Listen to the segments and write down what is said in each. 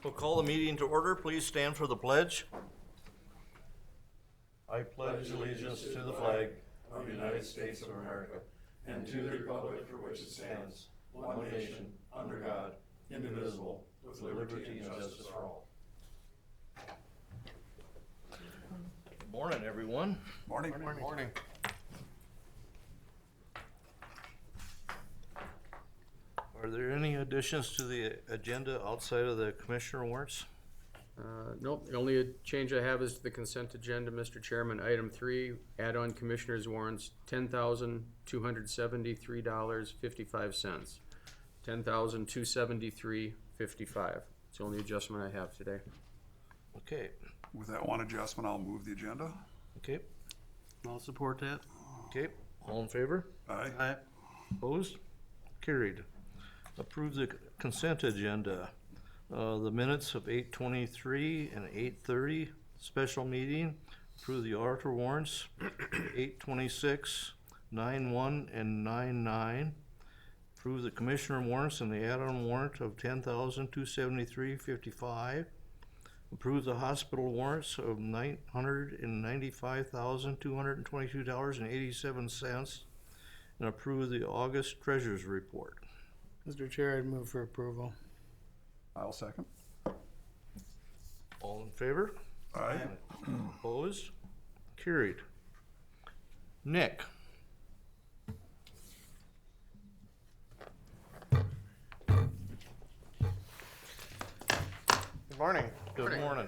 We'll call the meeting to order. Please stand for the pledge. I pledge allegiance to the flag of the United States of America and to the republic for which it stands, one nation, under God, indivisible, with liberty and justice for all. Good morning, everyone. Morning. Morning. Are there any additions to the agenda outside of the commissioner warrants? Nope, the only change I have is the consent agenda, Mr. Chairman. Item 3, add-on commissioners warrants, $10,273.55. $10,273.55. It's the only adjustment I have today. Okay, With that one adjustment, I'll move the agenda. okay, I'll support that. okay. All in favor? Aye. Aye. Opposed? Carried. Approve the consent agenda. The minutes of 8:23 and 8:30 special meeting. Approve the auditor warrants, 8:26, 9:1, and 9:9. Approve the commissioner warrants and the add-on warrant of $10,273.55. Approve the hospital warrants of $995,222.87. And approve the August treasurer's report. Mr. Chair, I'd move for approval. I'll second. All in favor? Aye. Opposed? Carried. Nick? Good morning. Good morning.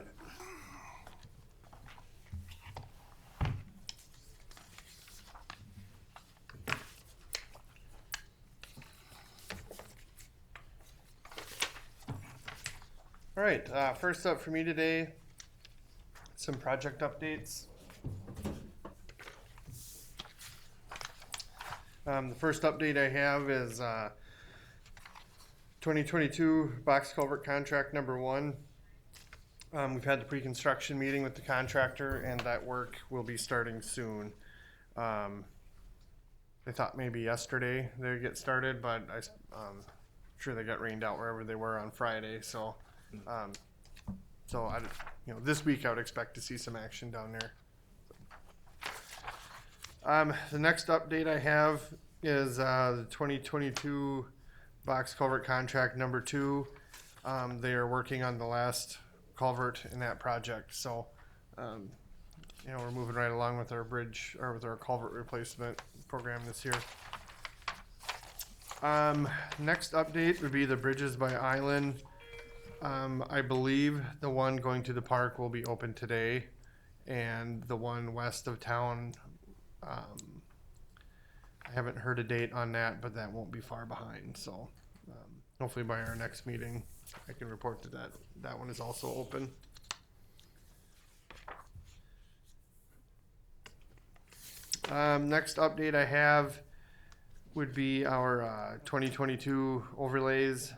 All right, first up for me today, some project updates. The first update I have is 2022 box culvert contract number 1. We've had the pre-construction meeting with the contractor, and that work will be starting soon. They thought maybe yesterday they'd get started, but I'm sure they got rained out wherever they were on Friday. So this week I would expect to see some action down there. The next update I have is the 2022 box culvert contract number 2. They are working on the last culvert in that project, so we're moving right along with our bridge or with our culvert replacement program this year. Next update would be the bridges by island. I believe the one going to the park will be open today, and the one west of town, I haven't heard a date on that, but that won't be far behind. So hopefully by our next meeting, I can report that one is also open. Next update I have would be our 2022 overlays.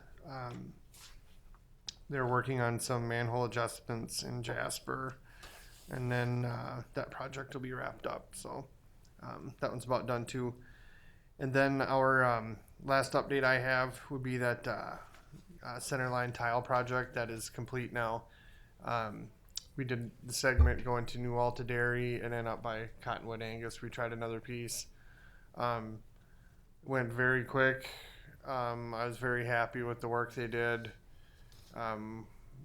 They're working on some manhole adjustments in Jasper, and then that project will be wrapped up. So that one's about done too. And then our last update I have would be that centerline tile project that is complete now. We did the segment going to New Alta Dairy and then up by Cottonwood Angus. We tried another piece. Went very quick. I was very happy with the work they did.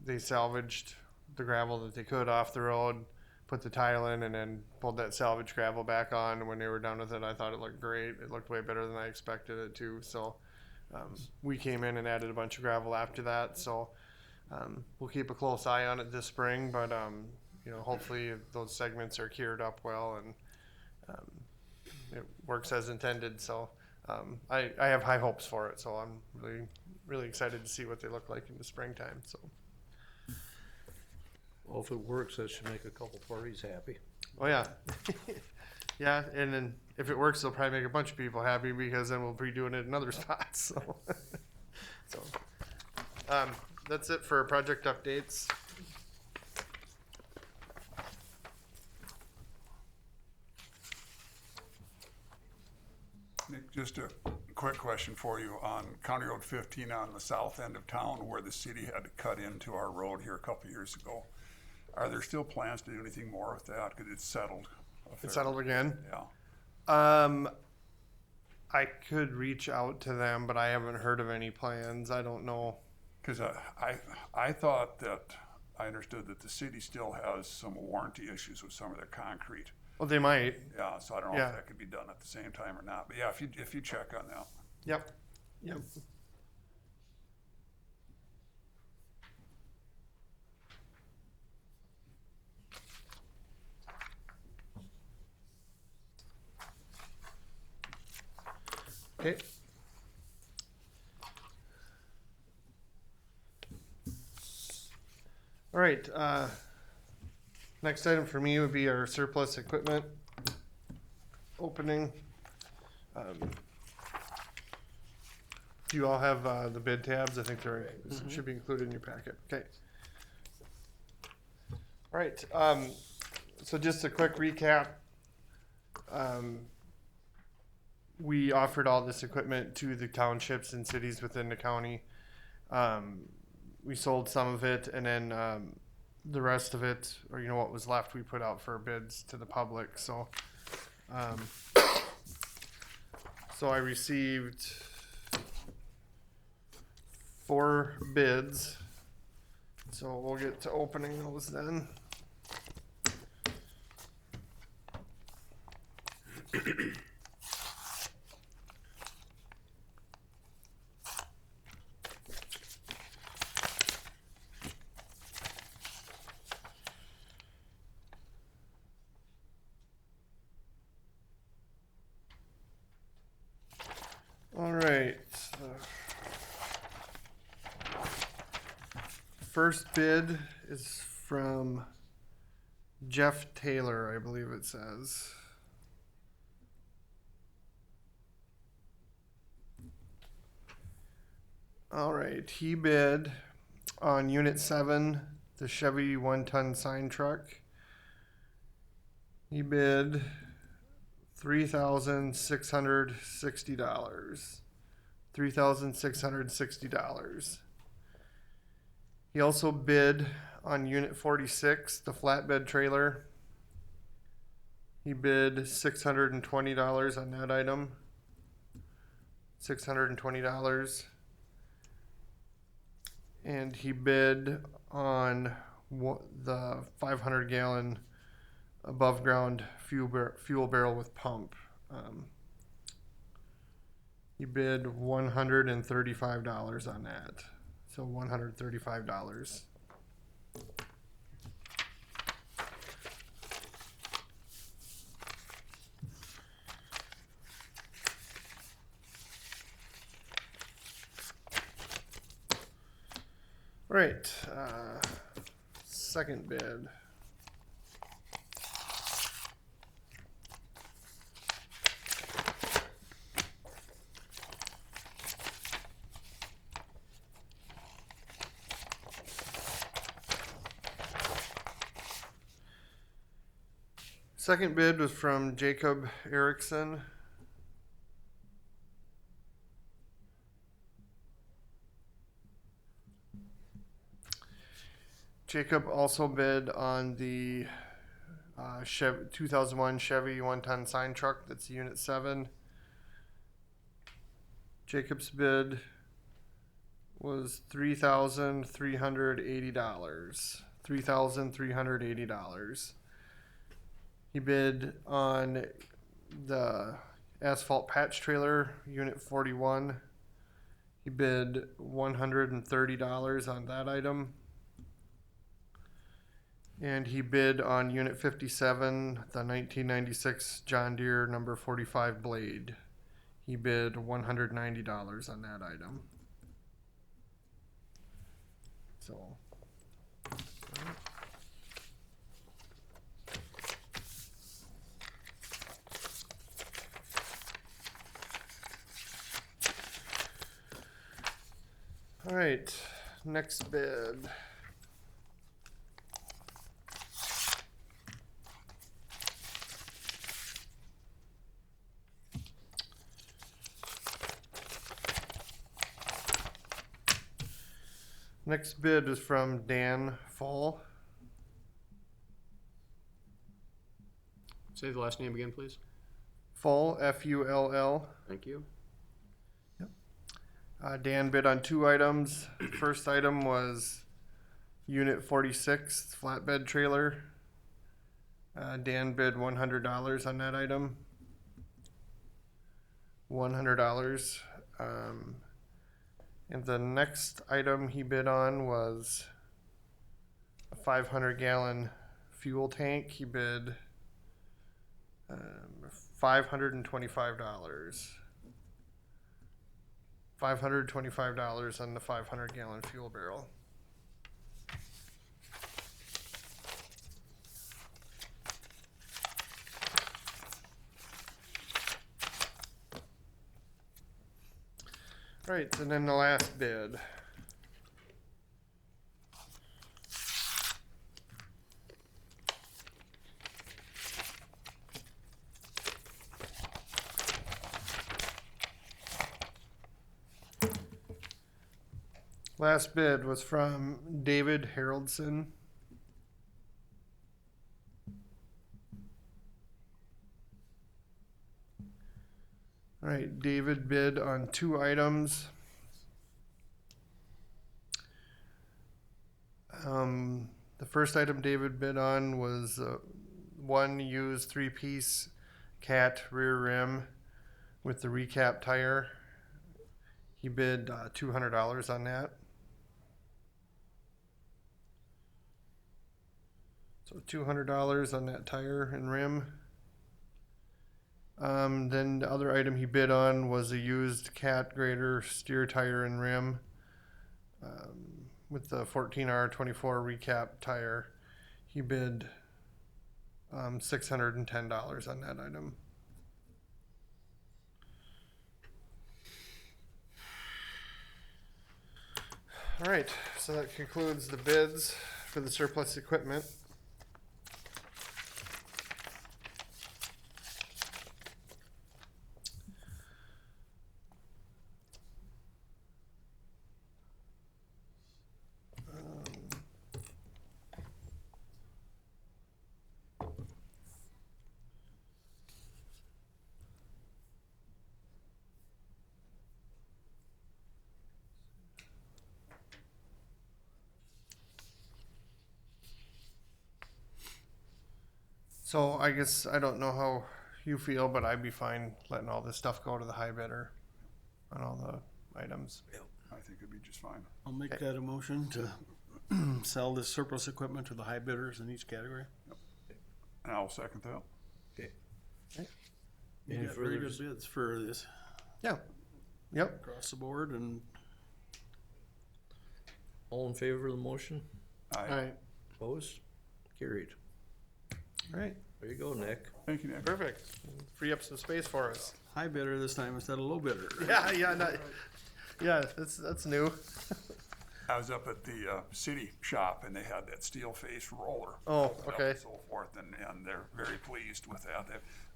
They salvaged the gravel that they could off the road, put the tile in, and then pulled that salvage gravel back on. And when they were done with it, I thought it looked great. It looked way better than I expected it to. So we came in and added a bunch of gravel after that. So we'll keep a close eye on it this spring, but hopefully those segments are cured up well and it works as intended. So I have high hopes for it. So I'm really excited to see what they look like in the springtime. So. Well, if it works, that should make a couple parties happy. Oh yeah. Yeah, and then if it works, they'll probably make a bunch of people happy because then we'll be doing it in other spots. So that's it for project updates. Nick, just a quick question for you on County Road 15 on the south end of town where the city had to cut into our road here a couple years ago. Are there still plans to do anything more with that? Because it's settled. It's settled again. Yeah. I could reach out to them, but I haven't heard of any plans. I don't know. Because I thought that, I understood that the city still has some warranty issues with some of their concrete. Well, they might. Yeah, so I don't know Yeah. if that could be done at the same time or not. But yeah, if you check on that. Yep. Yep. Okay. All right, next item for me would be our surplus equipment opening. Do you all have, the bid tabs? I think they're, should be included in your packet. Okay. All right, so just a quick recap. We offered all this equipment to the townships and cities within the county. We sold some of it, and then the rest of it, or what was left, we put out for bids to the public. So, so I received 4 bids. So we'll get to opening those then. All right. First bid is from Jeff Taylor, I believe it says. All right, he bid on Unit 7, the Chevy 1-ton sign truck. He bid $3,660. $3,660. He also bid on Unit 46, the flatbed trailer. He bid $620 on that item. $620. And he bid on the 500-gallon above ground fuel barrel with pump. He bid $135 on that. So $135. All right, second bid. Second bid was from Jacob Erickson. Jacob also bid on the 2001 Chevy 1-ton sign truck. That's Unit 7. Jacob's bid was $3,380. $3,380. He bid on the asphalt patch trailer, Unit 41. He bid $130 on that item. And he bid on Unit 57, the 1996 John Deere number 45 blade. He bid $190 on that item. So. All right, next bid. Next bid is from Dan Fall. Say the last name again, please. Full, Full. Thank you. Dan bid on 2 items. First item was Unit 46 flatbed trailer. Dan bid $100 on that item. $100. And the next item he bid on was a 500-gallon fuel tank. He bid $525. $525 on the 500-gallon fuel barrel. All right, and then the last bid. Last bid was from David Haroldson. All right, David bid on 2 items. The first item David bid on was one used 3-piece cat rear rim with the recap tire. He bid $200 on that. So $200 on that tire and rim. Then the other item he bid on was a used cat grader steer tire and rim with the 14R24 recap tire. He bid $610 on that item. All right, so that concludes the bids for the surplus equipment. So I guess I don't know how you feel, but I'd be fine letting all this stuff go to the high bidder on all the items. I think it'd be just fine. I'll make that a motion to sell this surplus equipment to the high bidders in each category. And I'll second that. Okay. You Any got very further good bids for this Yeah. Yep. across the board, and All in favor of the motion? All right. Opposed? Carried. All right. There you go, Nick. Thank you, Nick. Perfect. Free up some space for us. high bidder this time instead of low bidder. Yeah, that's new. I was up at the city shop and they had that steel face roller. Oh, opened up okay. And so forth, and they're very pleased with that.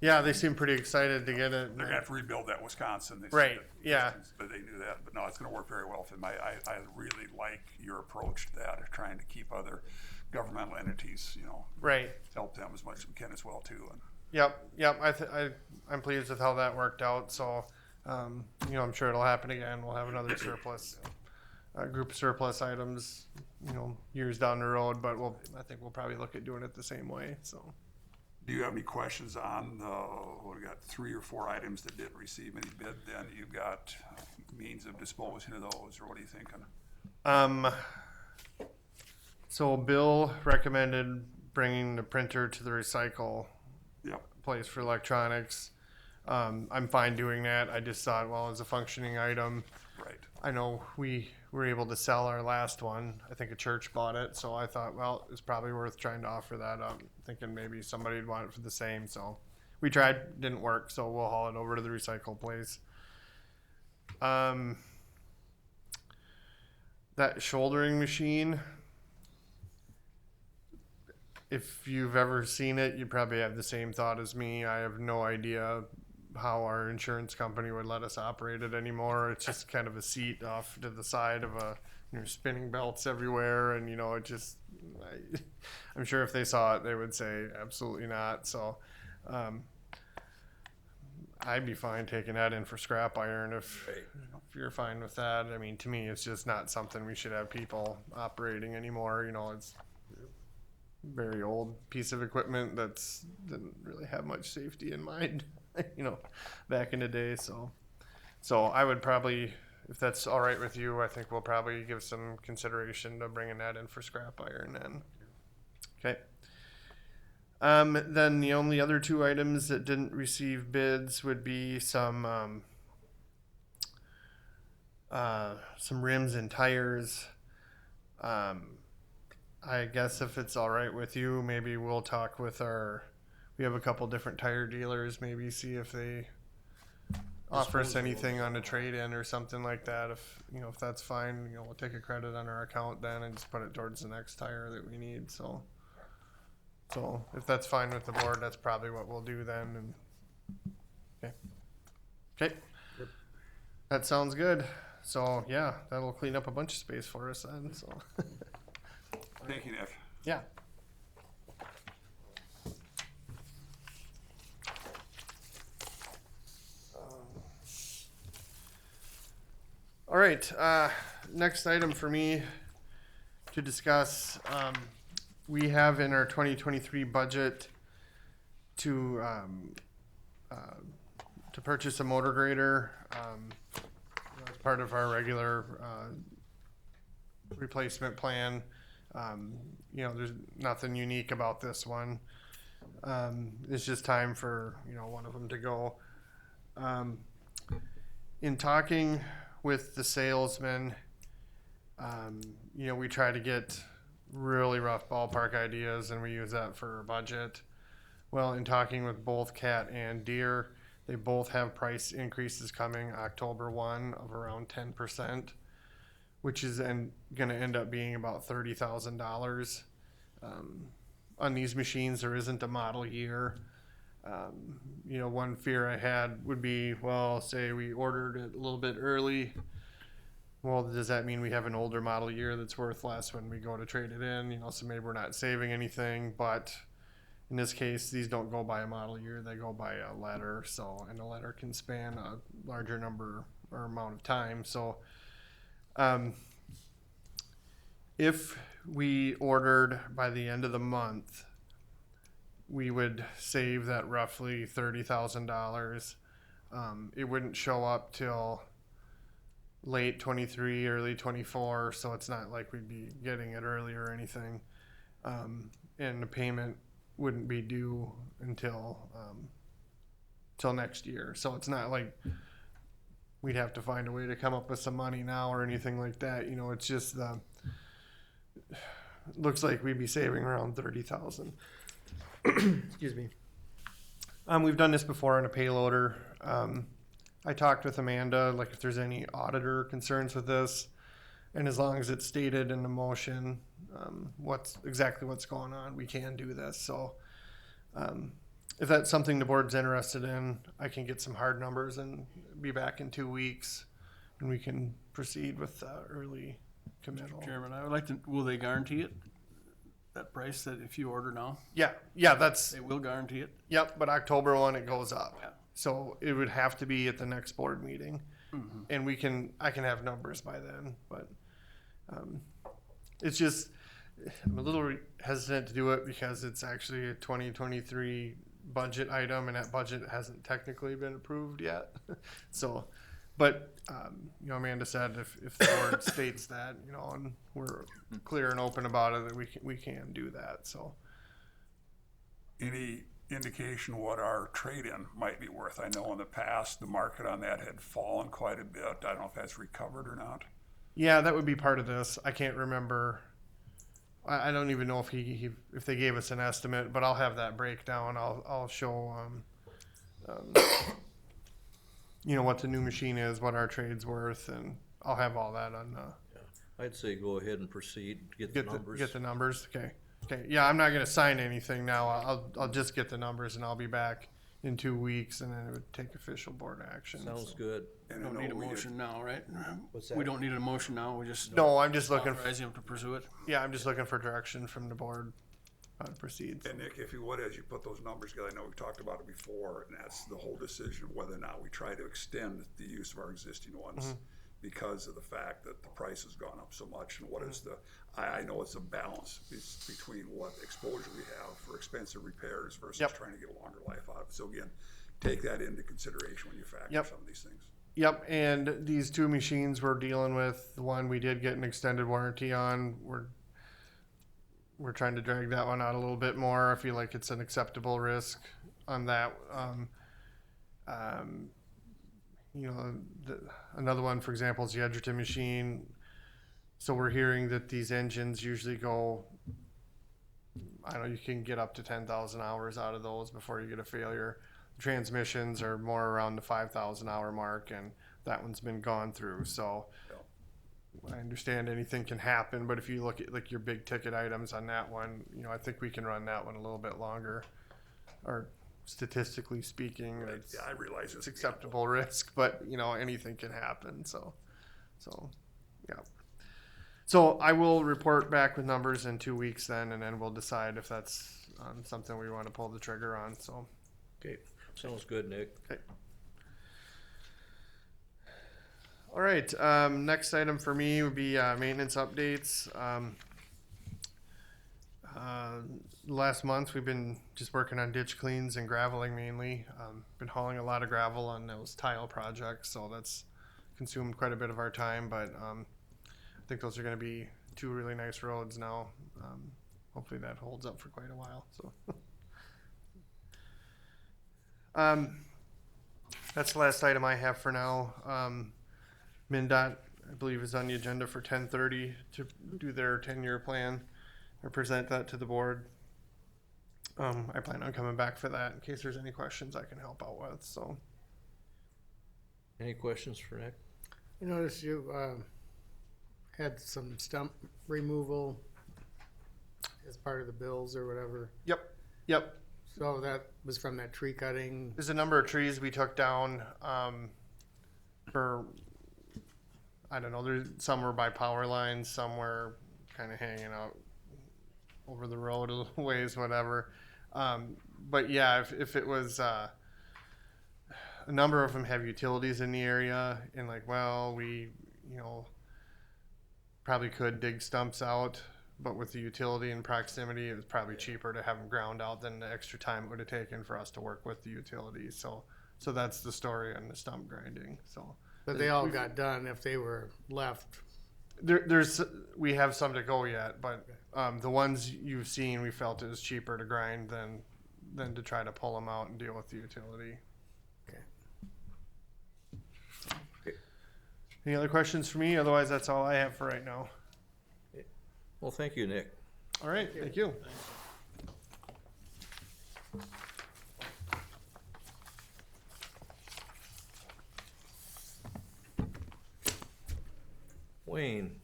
Yeah, they seem pretty excited to get it. They're gonna have to rebuild that Wisconsin. They said Right, that yeah. But they knew that. But no, it's gonna work very well for them. I really like your approach to that, of trying to keep other governmental entities, Right. help them as much as we can as well too. And Yep. I'm pleased with how that worked out. So, I'm sure it'll happen again. We'll have another surplus, group of surplus items, years down the road. But I think we'll probably look at doing it the same way. So. do you have any questions on we got 3 or 4 items that didn't receive any bid? Then you've got means of disposing of those, or what are you thinking? So Bill recommended bringing the printer to the recycle Yep. place for electronics. I'm fine doing that. I just thought, well, as a functioning item, Right. I know we were able to sell our last one. I think a church bought it, so I thought, well, it's probably worth trying to offer that up, thinking maybe somebody would want it for the same. So we tried, didn't work, so we'll haul it over to the recycle place. That shouldering machine, if you've ever seen it, you probably have the same thought as me. I have no idea how our insurance company would let us operate it anymore. It's just kind of a seat off to the side of a, spinning belts everywhere, and it just, I'm sure if they saw it, they would say absolutely not. So, I'd be fine taking that in for scrap iron if you're fine with that. I mean, to me, it's just not something we should have people operating anymore. It's very old piece of equipment that's didn't really have much safety in mind, back in the day. So I would probably, if that's all right with you, I think we'll probably give some consideration to bringing that in for scrap iron then. Okay. Then the only other two items that didn't receive bids would be some rims and tires. I guess if it's all right with you, maybe we'll talk with we have a couple different tire dealers, maybe see if they offer us anything on a trade-in or something like that. If that's fine, we'll take a credit on our account then and just put it towards the next tire that we need. So if that's fine with the board, that's probably what we'll do then. Okay. Yep. That sounds good. So yeah, that'll clean up a bunch of space for us then. So Thank you, Nick. yeah. All right. Next item for me to discuss. We have in our 2023 budget to purchase a motor grader as part of our regular replacement plan. There's nothing unique about this one. It's just time for one of them to go. In talking with the salesman, we try to get really rough ballpark ideas, and we use that for our budget. Well, in talking with both Cat and Deere, they both have price increases coming October 1 of around 10%, which is going to end up being about $30,000. On these machines, there isn't a model year. One fear I had would be, well, say we ordered it a little bit early. Well, does that mean we have an older model year that's worth less when we go to trade it in? So maybe we're not saving anything, but in this case, these don't go by a model year, they go by a letter. And a letter can span a larger number or amount of time. So, if we ordered by the end of the month, we would save that roughly $30,000. It wouldn't show up till late 23, early 24, so it's not like we'd be getting it early or anything. And the payment wouldn't be due until next year. So it's not like we'd have to find a way to come up with some money now or anything like that. It's just looks like we'd be saving around $30,000. Excuse me. We've done this before on a payloader. I talked with Amanda, if there's any auditor concerns with this, and as long as it's stated in the motion, what's going on, we can do this. So, if that's something the board's interested in, I can get some hard numbers and be back in 2 weeks, and we can proceed with early committal. Chairman, I would like to, will they guarantee it? That price that if you order now, Yeah, that's, they will guarantee it? yep, but October 1, it goes up. Yeah. So it would have to be at the next board meeting, and I can have numbers by then, but, it's just, I'm a little hesitant to do it because it's actually a 2023 budget item, and that budget hasn't technically been approved yet. So, but, Amanda said if the board states that, and we're clear and open about it, that we can do that, so. Any indication what our trade-in might be worth? I know in the past, the market on that had fallen quite a bit. I don't know if that's recovered or not. Yeah, that would be part of this. I can't remember. I don't even know if if they gave us an estimate, but I'll have that breakdown. I'll show, what the new machine is, what our trade's worth, and I'll have all that on I'd say go ahead and proceed, get the numbers. get the numbers. Okay. Yeah, I'm not gonna sign anything now. I'll just get the numbers, and I'll be back in 2 weeks, and then it would take official board action. Sounds so. good. And We I don't know need a we had- motion now, right? What's We that? don't need a motion now, we just No, I'm just looking. authorize him to pursue it. Yeah, I'm just looking for direction from the board how to proceed. And Nick, if you would, as you put those numbers together, I know we talked about it before, and that's the whole decision of whether or not we try to extend the use of our existing ones because of the fact that the price has gone up so much, and what is the, I know it's a balance between what exposure we have for expensive repairs versus Yep. trying to get a longer life out of it. So again, take that into consideration when you factor Yep. some of these things. Yep, and these 2 machines we're dealing with, the one we did get an extended warranty on, we're trying to drag that one out a little bit more. I feel like it's an acceptable risk on that. You know, another one, for example, is the Edgerton machine. So we're hearing that these engines usually go, I don't know, you can get up to 10,000 hours out of those before you get a failure. Transmissions are more around the 5,000 hour mark, and that one's been gone through. So I understand anything can happen, but if you look at like your big ticket items on that one, you know, I think we can run that one a little bit longer, or statistically speaking, it's, Yeah, I realize it's acceptable risk, but you know, anything can happen. So yeah. So I will report back with numbers in 2 weeks then, and then we'll decide if that's something we want to pull the trigger on. So. Okay, sounds good, Nick. Okay. All right, next item for me would be maintenance updates. Last month we've been just working on ditch cleans and graveling mainly. Been hauling a lot of gravel on those tile projects, so that's consumed quite a bit of our time, but I think those are going to be 2 really nice roads now. Hopefully that holds up for quite a while. So. That's the last item I have for now. MnDOT, I believe, is on the agenda for 10:30 to do their 10-year plan or present that to the board. I plan on coming back for that in case there's any questions I can help out with. So, Any questions for Nick? I noticed you had some stump removal as part of the bills or whatever. yep. So that was from that tree cutting. There's a number of trees we took down for, I don't know, there's some were by power lines, some were kind of hanging out over the road a little ways, whatever. But yeah, if it was, a number of them have utilities in the area, and like, well, we, you know, probably could dig stumps out, but with the utility and proximity, it was probably cheaper to have them ground out than the extra time it would have taken for us to work with the utility. So that's the story on the stump grinding. So, But they all got done if they were left. we have some to go yet, but the ones you've seen, we felt it was cheaper to grind than to try to pull them out and deal with the utility. Okay. Any other questions for me? Otherwise, that's all I have for right now. Well, thank you, Nick. All right, thank you. Wayne?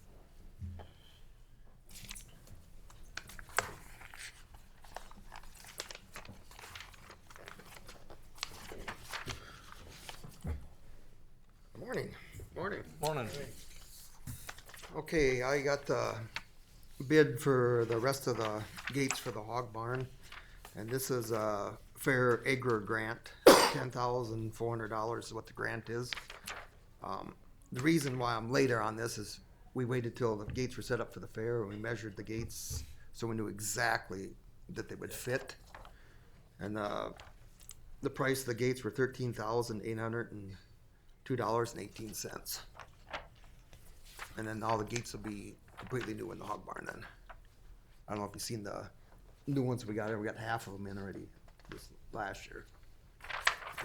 Morning. Morning. Morning. Okay, I got the bid for the rest of the gates for the hog barn. And this is a fair acre grant, $10,400 is what the grant is. The reason why I'm later on this is we waited till the gates were set up for the fair and we measured the gates so we knew exactly that they would fit. And the price of the gates were $13,802.18. And then all the gates will be completely new in the hog barn then. I don't know if you've seen the new ones we got here. We got half of them in already this last year.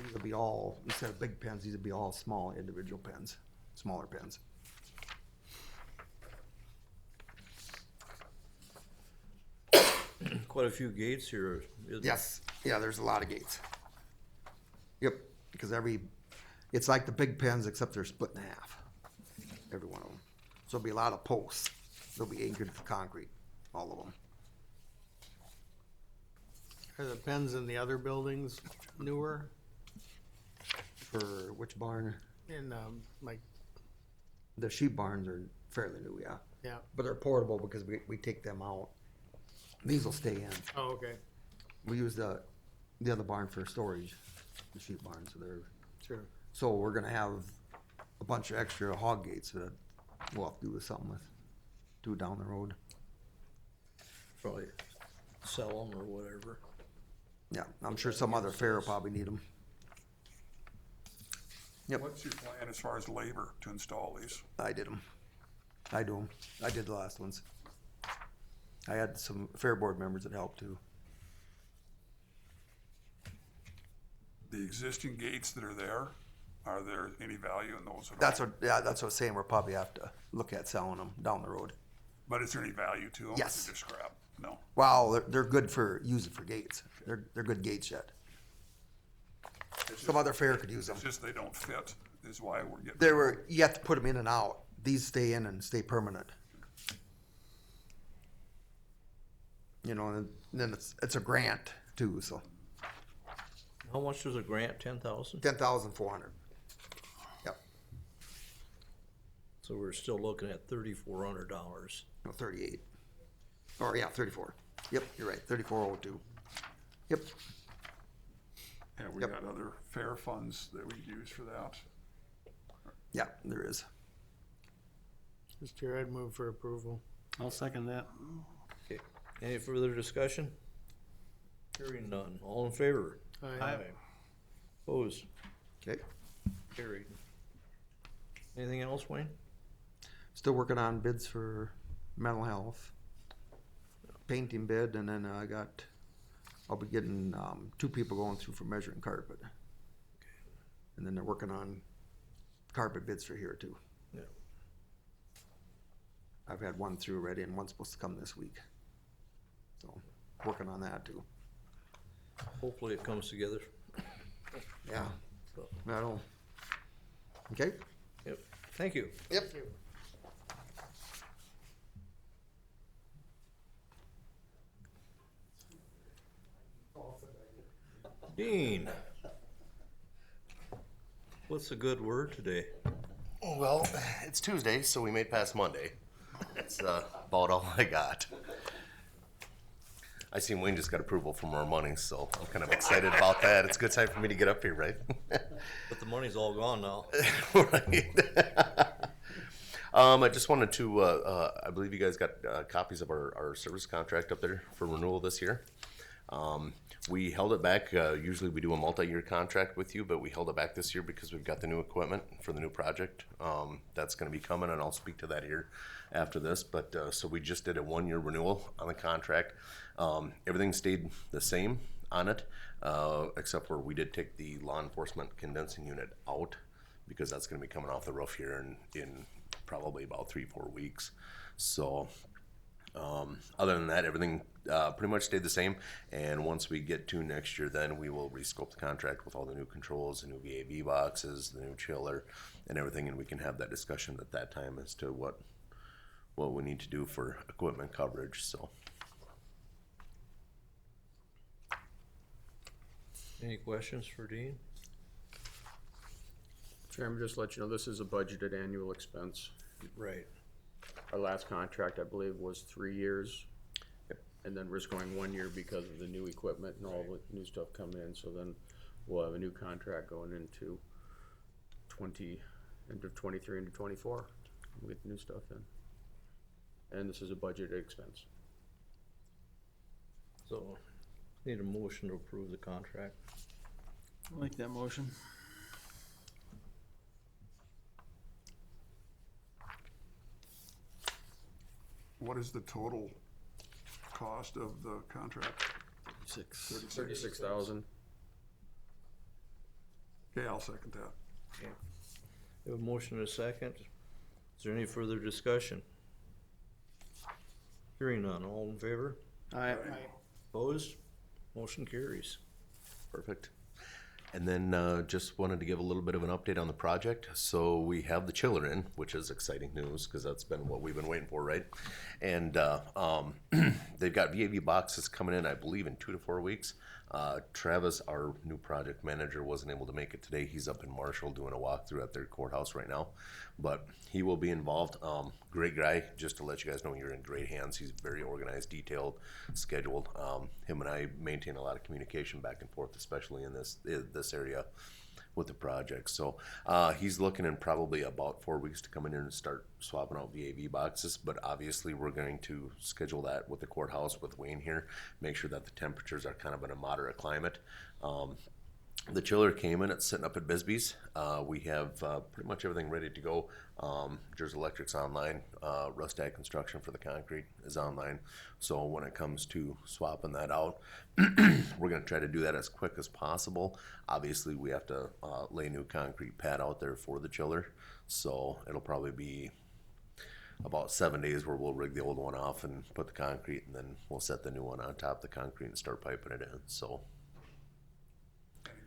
These will be all, instead of big pens, these will be all small individual pens, smaller pens. Quite a few gates here. isn't Yes, yeah, there's a lot of gates. Yep, because it's like the big pens except they're split in half, every one of them. So there'll be a lot of posts. They'll be anchored to concrete, all of them. Are the pens in the other buildings newer? For which barn? In, like, The sheep barns are fairly new, yeah. yeah, But they're portable because we take them out. These will stay in. oh, okay, We use the other barn for storage, the sheep barn, sure. so we're gonna have a bunch of extra hog gates that we'll have to do something with, do down the road. Probably sell them or whatever. Yeah, I'm sure some other fair will probably need them. Yep. What's your plan as far as labor to install these? I did them. I do them. I did the last ones. I had some fair board members that helped too. The existing gates that are there any value in those at all? That's what I was saying, we'll probably have to look at selling them down the road. But is there any value to them? Yes. Or just scrap? No. Well, they're good for using for gates. They're good gates yet. Some other fair could use them. It's just they don't fit is why we're getting. You have to put them in and out. These stay in and stay permanent. You know, and then it's a grant too, so How much was a grant? 10,000? 10,400. Yep, So we're still looking at $3,400. no, 38. Or yeah, 34. Yep, you're right, 3402. Yep, And we Yep. got other fair funds that we use for that. yeah, there is. Mr. Chair, I'd move for approval. I'll second that. Okay, any further discussion? Hearing none, all in favor? Aye. Opposed? Okay, Carried. Anything else, Wayne? still working on bids for mental health. Painting bid, and then I'll be getting 2 people going through for measuring carpet. And then they're working on carpet bids for here too. Yeah. I've had 1 through already and one's supposed to come this week. So, working on that too. Hopefully it comes together. Yeah, I don't. Okay? Yep, thank you. Yep. Dean. What's a good word today? Well, it's Tuesday, so we made past Monday. That's about all I got. I seen Wayne just got approval for more money, so I'm kind of excited about that. It's a good time for me to get up here, right? But the money's all gone now. Right. I just wanted to, I believe you guys got copies of our service contract up there for renewal this year. We held it back. Usually we do a multi-year contract with you, but we held it back this year because we've got the new equipment for the new project. That's going to be coming, and I'll speak to that here after this. But so we just did a 1-year renewal on the contract. Everything stayed the same on it, except for we did take the law enforcement condensing unit out because that's going to be coming off the roof here in probably about 3-4 weeks. So other than that, everything pretty much stayed the same. And once we get to next year, then we will rescope the contract with all the new controls, the new VAV boxes, the new chiller, and everything. And we can have that discussion at that time as to what we need to do for equipment coverage. So. Any questions for Dean? Chairman, just to let you know, this is a budgeted annual expense. Right. Our last contract, I believe, was 3 years. And then we're just going 1 year because of the new equipment and all the new stuff coming in. So then we'll have a new contract going into end of 23 into 24. We'll get the new stuff in. And this is a budgeted expense. So, need a motion to approve the contract. I like that motion. What is the total cost of the contract? 36,000. Okay, I'll second that. Okay. We have a motion and a second. Is there any further discussion? Hearing none, all in favor? Aye. Opposed? Motion carries. Perfect. And then just wanted to give a little bit of an update on the project. So we have the chiller in, which is exciting news because that's been what we've been waiting for, right? And they've got VAV boxes coming in, I believe, in 2 to 4 weeks. Travis, our new project manager, wasn't able to make it today. He's up in Marshall doing a walkthrough at their courthouse right now, but he will be involved. Great guy. Just to let you guys know, you're in great hands. He's very organized, detailed, scheduled. Him and I maintain a lot of communication back and forth, especially in this area with the project. So he's looking in probably about 4 weeks to come in here and start swapping out VAV boxes. But obviously we're going to schedule that with the courthouse with Wayne here, make sure that the temperatures are kind of in a moderate climate. The chiller came in, it's sitting up at Bisbee's. We have pretty much everything ready to go. Jersey Electric's online. Rustag Construction for the concrete is online. So when it comes to swapping that out, we're going to try to do that as quick as possible. Obviously, we have to lay new concrete pad out there for the chiller. So it'll probably be about 7 days where we'll rig the old one off and put the concrete, and then we'll set the new one on top of the concrete and start piping it in. So.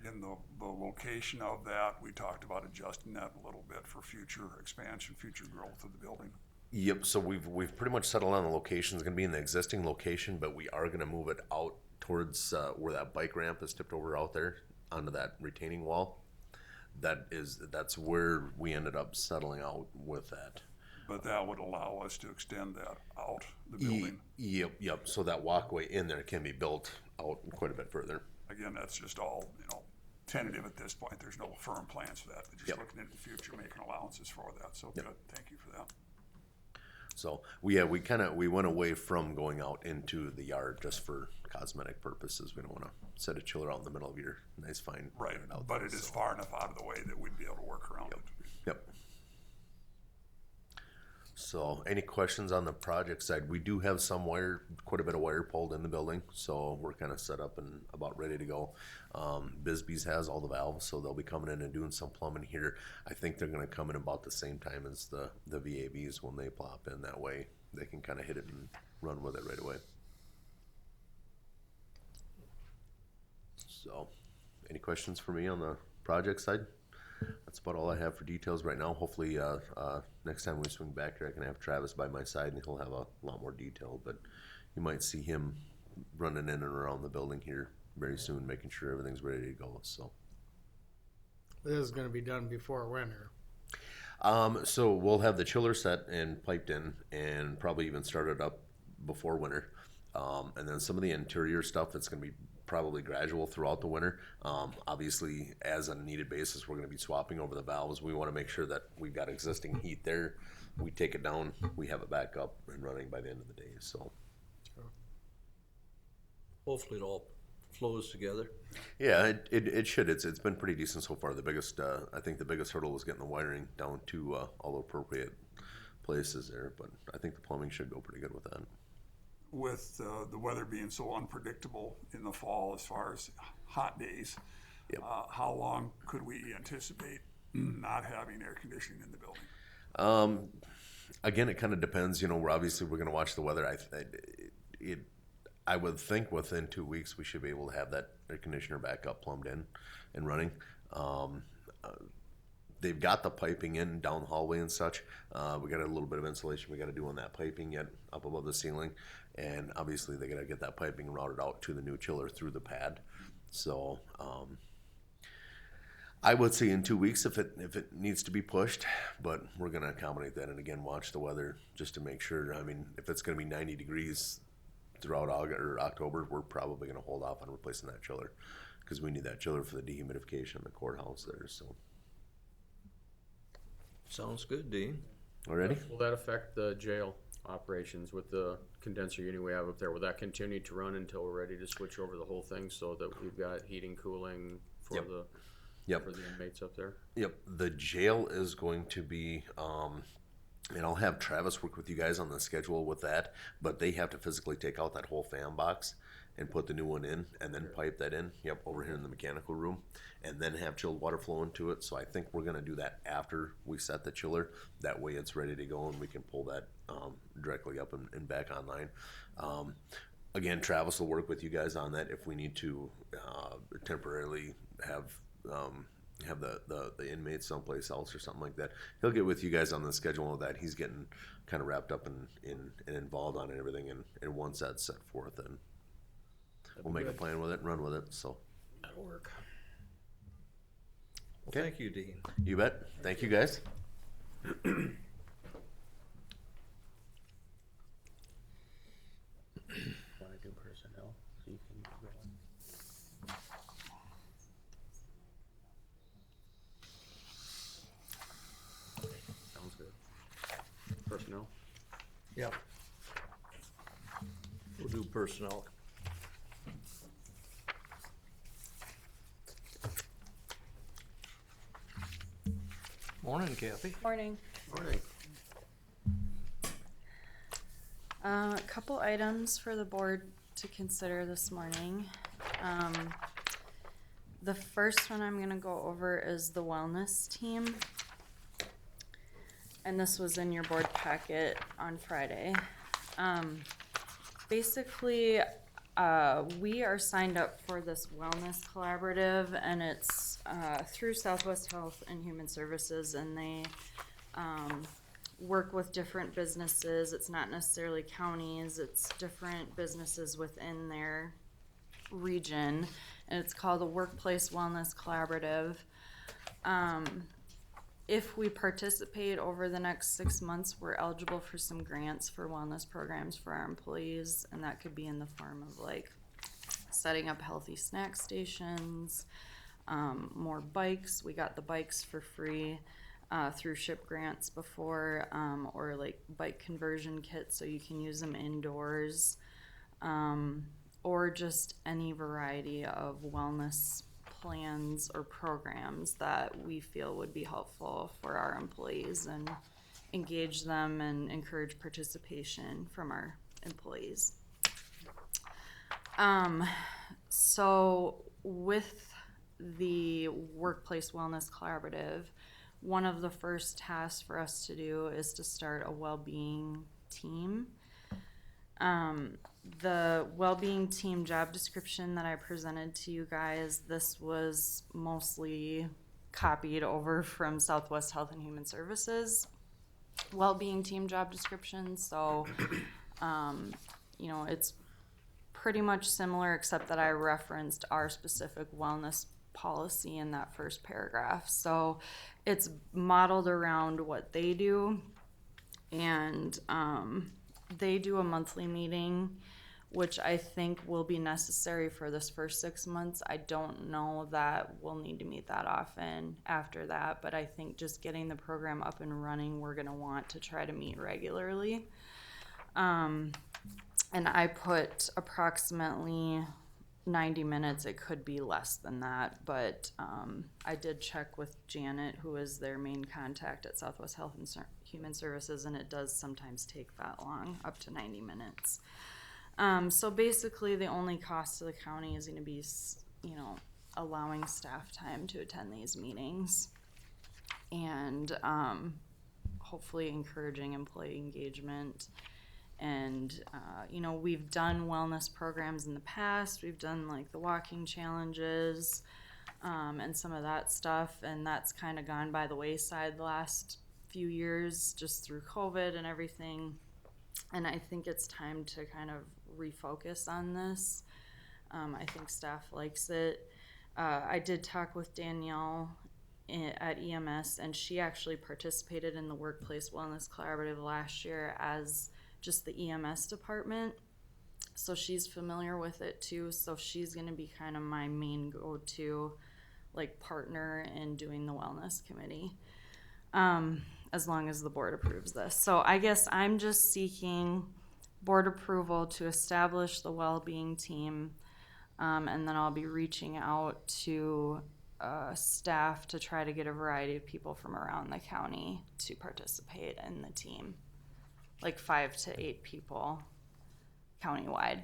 And the location of that, we talked about adjusting that a little bit for future expansion, future growth of the building. Yep, so we've pretty much settled on the location. It's gonna be in the existing location, but we are gonna move it out towards where that bike ramp is tipped over out there onto that retaining wall. That's where we ended up settling out with that. But that would allow us to extend that out the building. Yep, so that walkway in there can be built out quite a bit further. Again, that's just all, tentative at this point. There's no firm plans for that. They're just Yep. looking into the future, making allowances for that. So good, thank you for that. So we went away from going out into the yard just for cosmetic purposes. We don't want to set a chiller out in the middle of your nice fine. Right, unit out but there, it is so. far enough out of the way that we'd be able to work around it. Yep. So any questions on the project side? We do have quite a bit of wire pulled in the building, so we're kind of set up and about ready to go. Bisbee's has all the valves, so they'll be coming in and doing some plumbing here. I think they're gonna come in about the same time as the VAVs when they plop in. That way they can kind of hit it and run with it right away. So any questions for me on the project side? That's about all I have for details right now. Hopefully, next time we swing back here, I can have Travis by my side and he'll have a lot more detail, but you might see him running in and around the building here very soon, making sure everything's ready to go, so. This is gonna be done before winter. So we'll have the chiller set and piped in and probably even started up before winter. And then some of the interior stuff, it's gonna be probably gradual throughout the winter. Obviously, as a needed basis, we're gonna be swapping over the valves. We wanna make sure that we've got existing heat there. We take it down, we have it back up and running by the end of the day, so. Hopefully it all flows together. Yeah, it should. It's been pretty decent so far. I think the biggest hurdle was getting the wiring down to all the appropriate places there, but I think the plumbing should go pretty good with that. With the weather being so unpredictable in the fall as far as hot days, Yep. how long could we anticipate not having air conditioning in the building? Again, it kind of depends. We're going to watch the weather. I would think within 2 weeks we should be able to have that air conditioner back up, plumbed in, and running. They've got the piping in down the hallway and such. We got a little bit of insulation we got to do on that piping yet up above the ceiling, and obviously they got to get that piping routed out to the new chiller through the pad. So I would say in 2 weeks if it needs to be pushed, but we're going to accommodate that and again watch the weather just to make sure. I mean, if it's going to be 90 degrees throughout August or October, we're probably going to hold off on replacing that chiller because we need that chiller for the dehumidification in the courthouse there. So. Sounds good, Dean. Already? Will that affect the jail operations with the condenser unit we have up there? Will that continue to run until we're ready to switch over the whole thing so that we've got heating, cooling for Yep. the Yep. for the inmates up there? Yep. The jail is going to be, and I'll have Travis work with you guys on the schedule with that, but they have to physically take out that whole fan box and put the new one in and then pipe that in. Yep. Over here in the mechanical room and then have chilled water flow into it. So I think we're going to do that after we set the chiller. That way it's ready to go and we can pull that directly up and back online. Again, Travis will work with you guys on that if we need to temporarily have have the inmates someplace else or something like that. He'll get with you guys on the schedule of that. He's getting kind of wrapped up and involved on everything, and once that's set forth, then we'll make a plan with it and run with it. So That'll work. Well, thank you, Dean. you bet. Thank you guys. Want to do personnel, so you can go on. Sounds good. Personnel? Yeah. We'll do personnel. Morning, Kathy. Morning. Morning. A couple items for the board to consider this morning. The first one I'm gonna go over is the wellness team. And this was in your board packet on Friday. Basically, we are signed up for this wellness collaborative, and it's through Southwest Health and Human Services, and they work with different businesses. It's not necessarily counties, it's different businesses within their region, and it's called the Workplace Wellness Collaborative. If we participate over the next 6 months, we're eligible for some grants for wellness programs for our employees, and that could be in the form of like setting up healthy snack stations, more bikes. We got the bikes for free through SHIP grants before, or like bike conversion kits so you can use them indoors, or just any variety of wellness plans or programs that we feel would be helpful for our employees and engage them and encourage participation from our employees. So with the Workplace Wellness Collaborative, one of the first tasks for us to do is to start a well-being team. The well-being team job description that I presented to you guys, this was mostly copied over from Southwest Health and Human Services well-being team job description. So, you know, it's pretty much similar except that I referenced our specific wellness policy in that first paragraph. So it's modeled around what they do, and they do a monthly meeting, which I think will be necessary for this first 6 months. I don't know that we'll need to meet that often after that, but I think just getting the program up and running, we're gonna want to try to meet regularly. And I put approximately 90 minutes. It could be less than that, but I did check with Janet, who is their main contact at Southwest Health and Human Services, and it does sometimes take that long, up to 90 minutes. So basically, the only cost to the county is going to be, you know, allowing staff time to attend these meetings, and hopefully encouraging employee engagement. And, you know, we've done wellness programs in the past. We've done like the walking challenges, and some of that stuff. And that's kind of gone by the wayside the last few years just through COVID and everything. And I think it's time to kind of refocus on this. I think staff likes it. I did talk with Danielle at EMS, and she actually participated in the Workplace Wellness Collaborative last year as just the EMS department, so she's familiar with it too. So she's going to be kind of my main go-to like partner in doing the wellness committee, as long as the board approves this. So I guess I'm just seeking board approval to establish the well-being team, and then I'll be reaching out to staff to try to get a variety of people from around the county to participate in the team. Like 5 to 8 people countywide.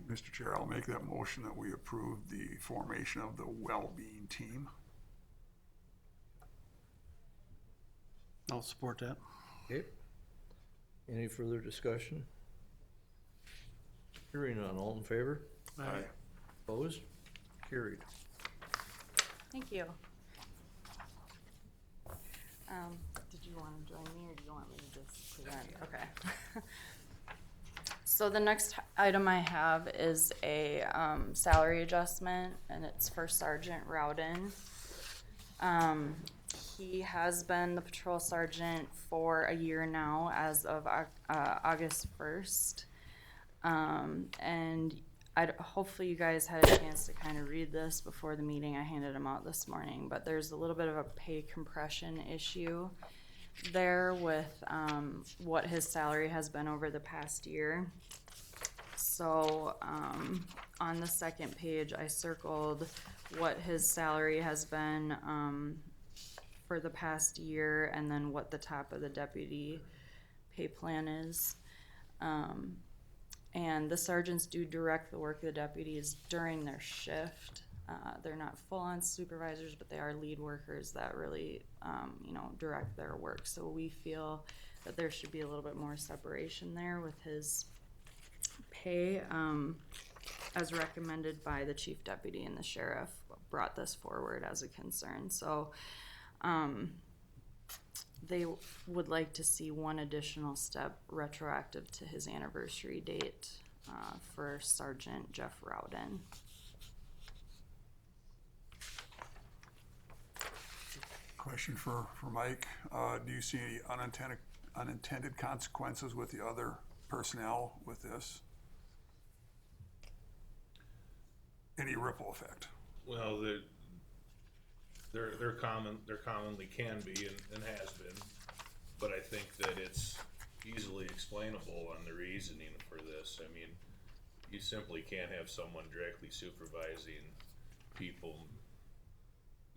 Mr. Chair, I'll make that motion that we approve the formation of the well-being team. I'll support that. Okay. Any further discussion? Hearing none, all in favor? Aye. Opposed? Carried. Thank you. Did you want to join me or do you want me to just present? Okay. So the next item I have is a salary adjustment, and it's for Sergeant Rowden. He has been the patrol sergeant for a year now as of August 1st. And hopefully you guys had a chance to kind of read this before the meeting. I handed them out this morning, but there's a little bit of a pay compression issue there with what his salary has been over the past year. So on the second page, I circled what his salary has been for the past year, and then what the top of the deputy pay plan is. And the sergeants do direct the work of the deputies during their shift. They're not full-on supervisors, but they are lead workers that really, direct their work. So we feel that there should be a little bit more separation there with his pay, as recommended by the chief deputy, and the sheriff brought this forward as a concern. So they would like to see one additional step retroactive to his anniversary date for Sergeant Jeff Rowden. Question for Mike. Do you see any unintended consequences with the other personnel with this? Any ripple effect? Well, they're commonly can be and has been, but I think that it's easily explainable on the reasoning for this. I mean, you simply can't have someone directly supervising people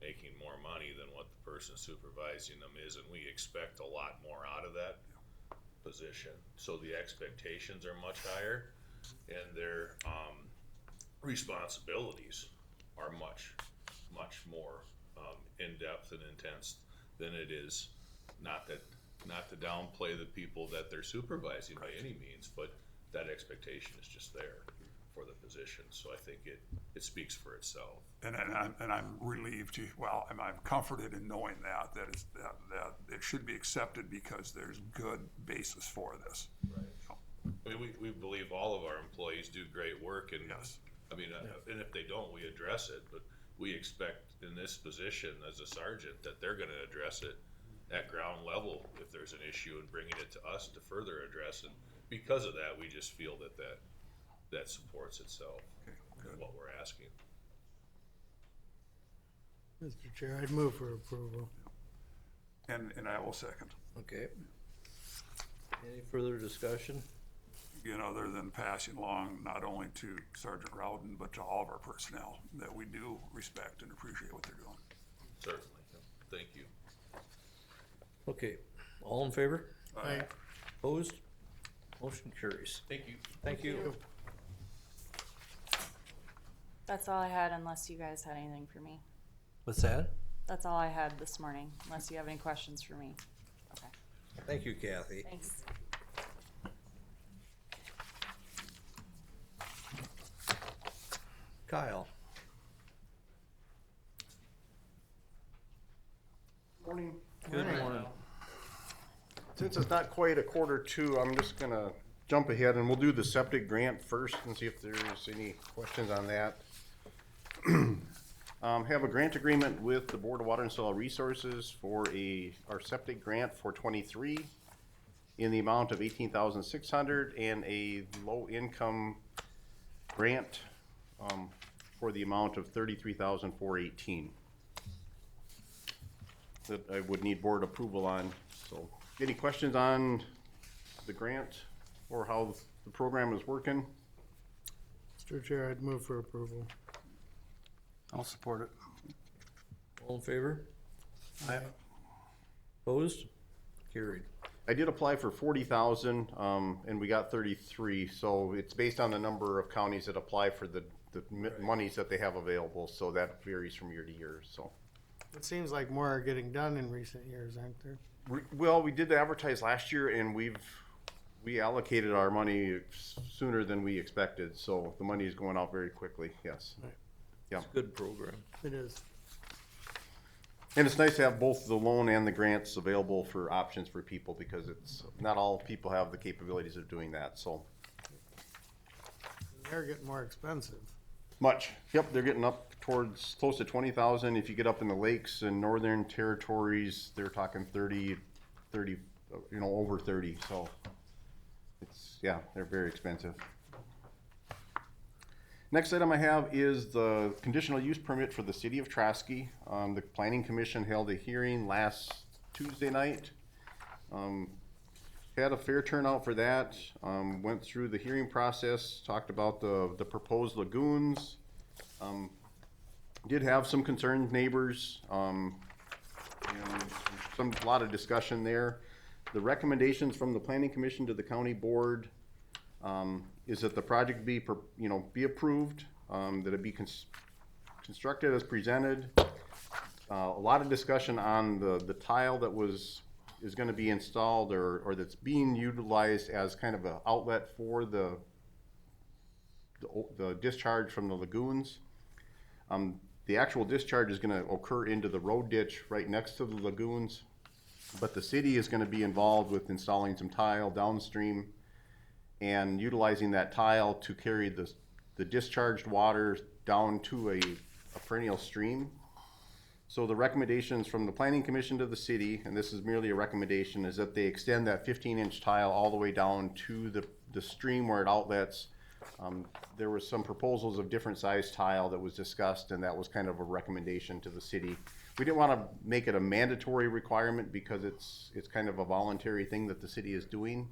making more money than what the person supervising them is, and we expect a lot more out of that position. So the expectations are much higher, and their responsibilities are much more in-depth and intense than it is. Not to downplay the people that they're supervising by any means, but that expectation is just there for the position. So I think it speaks for itself. And I'm relieved I'm comforted in knowing that it should be accepted because there's good basis for this. Right. I mean, we believe all of our employees do great work, and Yes. I mean, and if they don't, we address it, but we expect in this position as a sergeant that they're gonna address it at ground level if there's an issue, and bringing it to us to further address it. Because of that, we just feel that supports itself, Okay, good. what we're asking. Mr. Chair, I'd move for approval. And I will second. Okay. Any further discussion? Again, other than passing along not only to Sergeant Rowden, but to all of our personnel, that we do respect and appreciate what they're doing. Certainly, thank you. Okay, all in favor? Aye. Opposed? Motion carries. Thank you. Thank you. That's all I had, unless you guys had anything for me. What's that? That's all I had this morning, unless you have any questions for me. Okay, Thank you, Kathy. thanks. Kyle? Morning. Good morning. Since it's not quite a quarter two, I'm just gonna jump ahead and we'll do the septic grant first and see if there's any questions on that. Have a grant agreement with the Board of Water and Soil Resources for our septic grant for 23 in the amount of $18,600, and a low income grant for the amount of $33,418. That I would need board approval on. So, any questions on the grant or how the program is working? Mr. Chair, I'd move for approval. I'll support it. All in favor? Aye. Opposed? Carried. I did apply for 40,000, and we got 33. So it's based on the number of counties that apply for the monies that they have available. So that varies from year to year. So. It seems like more are getting done in recent years, aren't there? Well, we did advertise last year, and we allocated our money sooner than we expected. So the money is going out very quickly. Yes. Right. Yeah. It's a good program. It is. And it's nice to have both the loan and the grants available for options for people, because it's, not all people have the capabilities of doing that, so. They're getting more expensive. Much. Yep, they're getting up towards close to 20,000. If you get up in the lakes and northern territories, they're talking 30, over 30. So it's, yeah, they're very expensive. Next item I have is the conditional use permit for the city of Trosky. The planning commission held a hearing last Tuesday night. Had a fair turnout for that. Went through the hearing process, talked about the proposed lagoons. Did have some concerned neighbors, and a lot of discussion there. The recommendations from the planning commission to the county board is that the project be approved, that it be constructed as presented. A lot of discussion on the tile that is going to be installed or that's being utilized as kind of an outlet for the discharge from the lagoons. The actual discharge is going to occur into the road ditch right next to the lagoons, but the city is going to be involved with installing some tile downstream and utilizing that tile to carry the discharged water down to a perennial stream. So the recommendations from the planning commission to the city, and this is merely a recommendation, is that they extend that 15-inch tile all the way down to the stream where it outlets. There was some proposals of different size tile that was discussed, and that was kind of a recommendation to the city. We didn't want to make it a mandatory requirement because it's kind of a voluntary thing that the city is doing.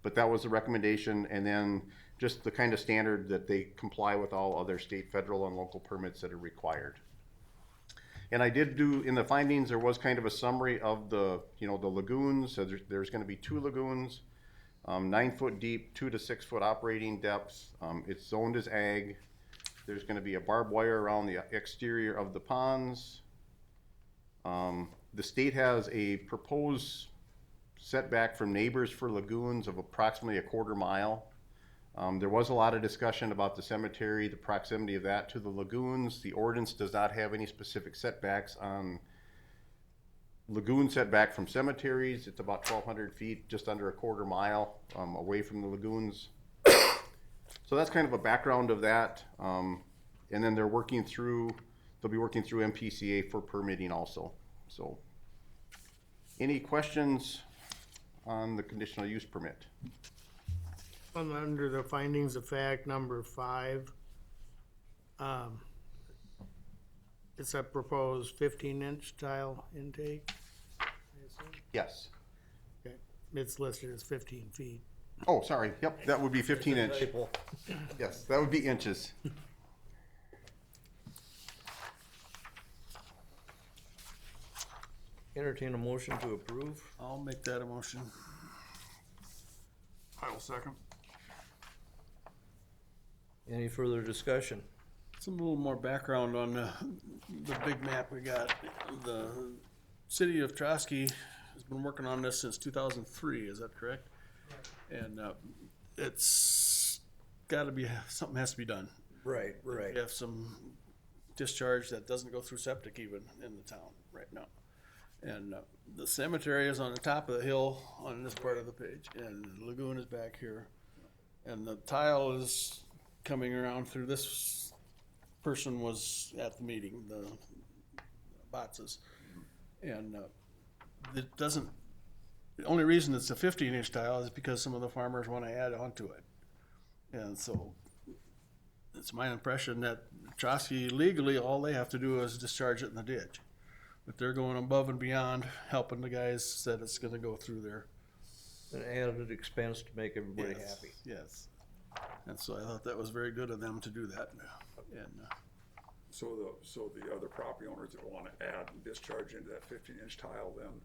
But that was a recommendation, and then just the kind of standard that they comply with all other state, federal, and local permits that are required. And I did do, in the findings, there was kind of a summary of the lagoons. So there's going to be 2 lagoons, 9 foot deep, 2 to 6 foot operating depths. It's zoned as ag. There's going to be a barbed wire around the exterior of the ponds. The state has a proposed setback from neighbors for lagoons of approximately 1/4 mile. There was a lot of discussion about the cemetery, the proximity of that to the lagoons. The ordinance does not have any specific setbacks on lagoon setback from cemeteries. It's about 1,200 feet, just under 1/4 mile away from the lagoons. So that's kind of a background of that. And then they'll be working through MPCA for permitting also. So any questions on the conditional use permit? Under the findings of fact number 5, it's a proposed 15-inch tile intake. I assume? Yes. Okay, it's listed as 15 feet. Oh, sorry. Yep, that would be 15 inch. Yes, that would be inches. Entertain a motion to approve. I'll make that a motion. I will second. Any further discussion? Some little more background on the big map we got. The city of Trosky has been working on this since 2003, is that correct? And it's gotta be, something has to be done. Right. We have some discharge that doesn't go through septic even in the town right now. And the cemetery is on the top of the hill on this part of the page, and the lagoon is back here. And the tile is coming around through, this person was at the meeting, the Botzes. And it doesn't, the only reason it's a 15-inch tile is because some of the farmers want to add onto it. And so it's my impression that Trosky legally, all they have to do is discharge it in the ditch. But they're going above and beyond, helping the guys that it's gonna go through there. An added expense to make everybody Yes, happy. yes. And so I thought that was very good of them to do that. And So the other property owners that want to add and discharge into that 15-inch tile, then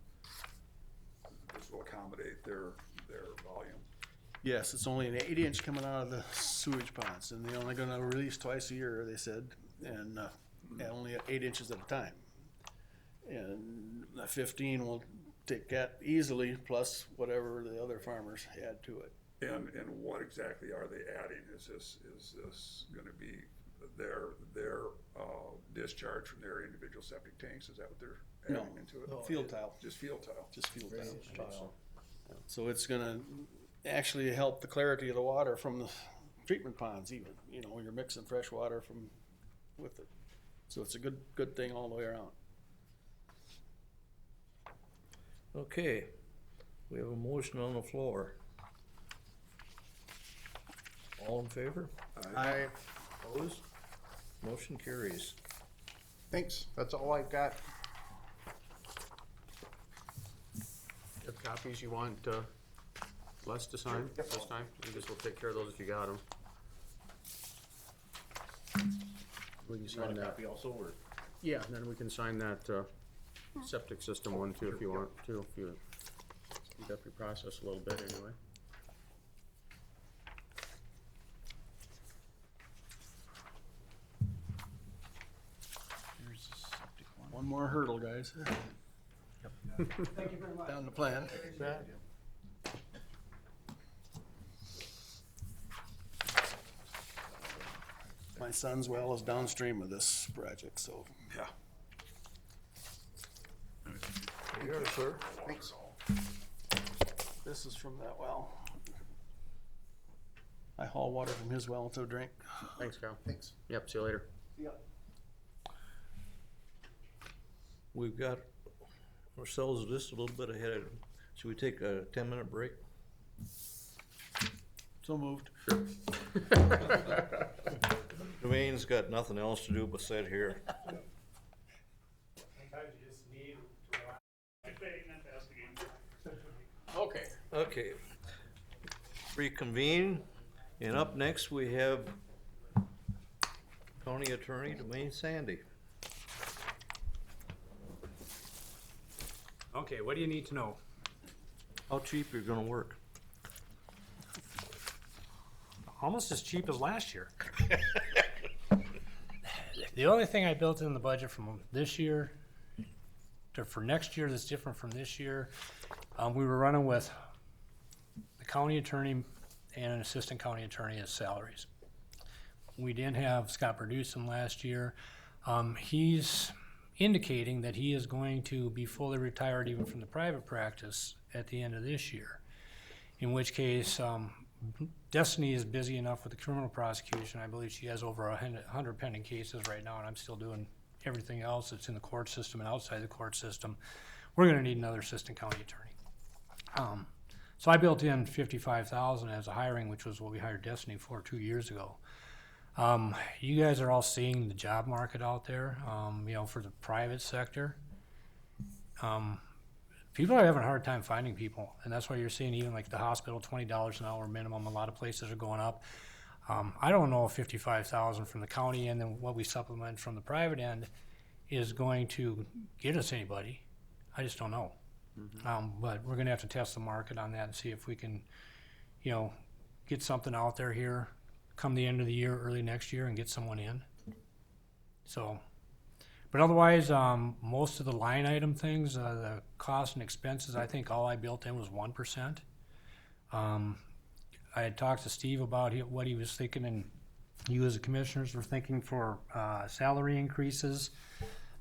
this will accommodate their volume. yes, it's only an 8-inch coming out of the sewage ponds, and they're only gonna release twice a year, they said, and only 8 inches at a time. And the 15 will take that easily, plus whatever the other farmers add to it. And what exactly are they adding? Is this gonna be their discharge from their individual septic tanks, is that what they're No, adding into it? field tile, Just field tile? just field tile. So it's gonna actually help the clarity of the water from the treatment ponds even, you know, when you're mixing fresh water from, with it. So it's a good thing all the way around. Okay, we have a motion on the floor. All in favor? I, Opposed? Motion carries. Thanks, that's all I've got. Have copies you want, Les to sign this time? I guess we'll take care of those if you got them. We can sign that. also, or? Yeah, and then we can sign that, septic system one too, if you want to, if you speed up your process a little bit anyway. One more hurdle, guys. Down the plan. My son's well is downstream of this project, so. Yeah. Here, sir. Thanks. This is from that well. I haul water from his well to drink. Thanks, Kyle. Thanks. Yep, see you later. We've got ourselves just a little bit ahead. Should we take a 10-minute break? So moved. Dwayne's got nothing else to do but sit here. Okay. Okay. Reconvene, and up next we have County Attorney Dwayne Sandy. Okay, what do you need to know? How cheap you're gonna work? Almost as cheap as last year. The only thing I built in the budget from this year to for next year that's different from this year, we were running with the county attorney and an assistant county attorney as salaries. We didn't have Scott Producem last year. He's indicating that he is going to be fully retired even from the private practice at the end of this year. In which case, Destiny is busy enough with the criminal prosecution. I believe she has over 100 pending cases right now, and I'm still doing everything else that's in the court system and outside the court system. We're gonna need another assistant county attorney. So I built in $55,000 as a hiring, which was what we hired Destiny for 2 years ago. You guys are all seeing the job market out there, you know, for the private sector. People are having a hard time finding people, and that's why you're seeing even like the hospital, $20 an hour minimum. A lot of places are going up. I don't know if 55,000 from the county and then what we supplement from the private end is going to get us anybody. I just don't know. But we're gonna have to test the market on that and see if we can, you know, get something out there here come the end of the year, early next year, and get someone in. So, but otherwise, most of the line item things, the costs and expenses, I think all I built in was 1%. I had talked to Steve about what he was thinking, and you as the commissioners were thinking for salary increases.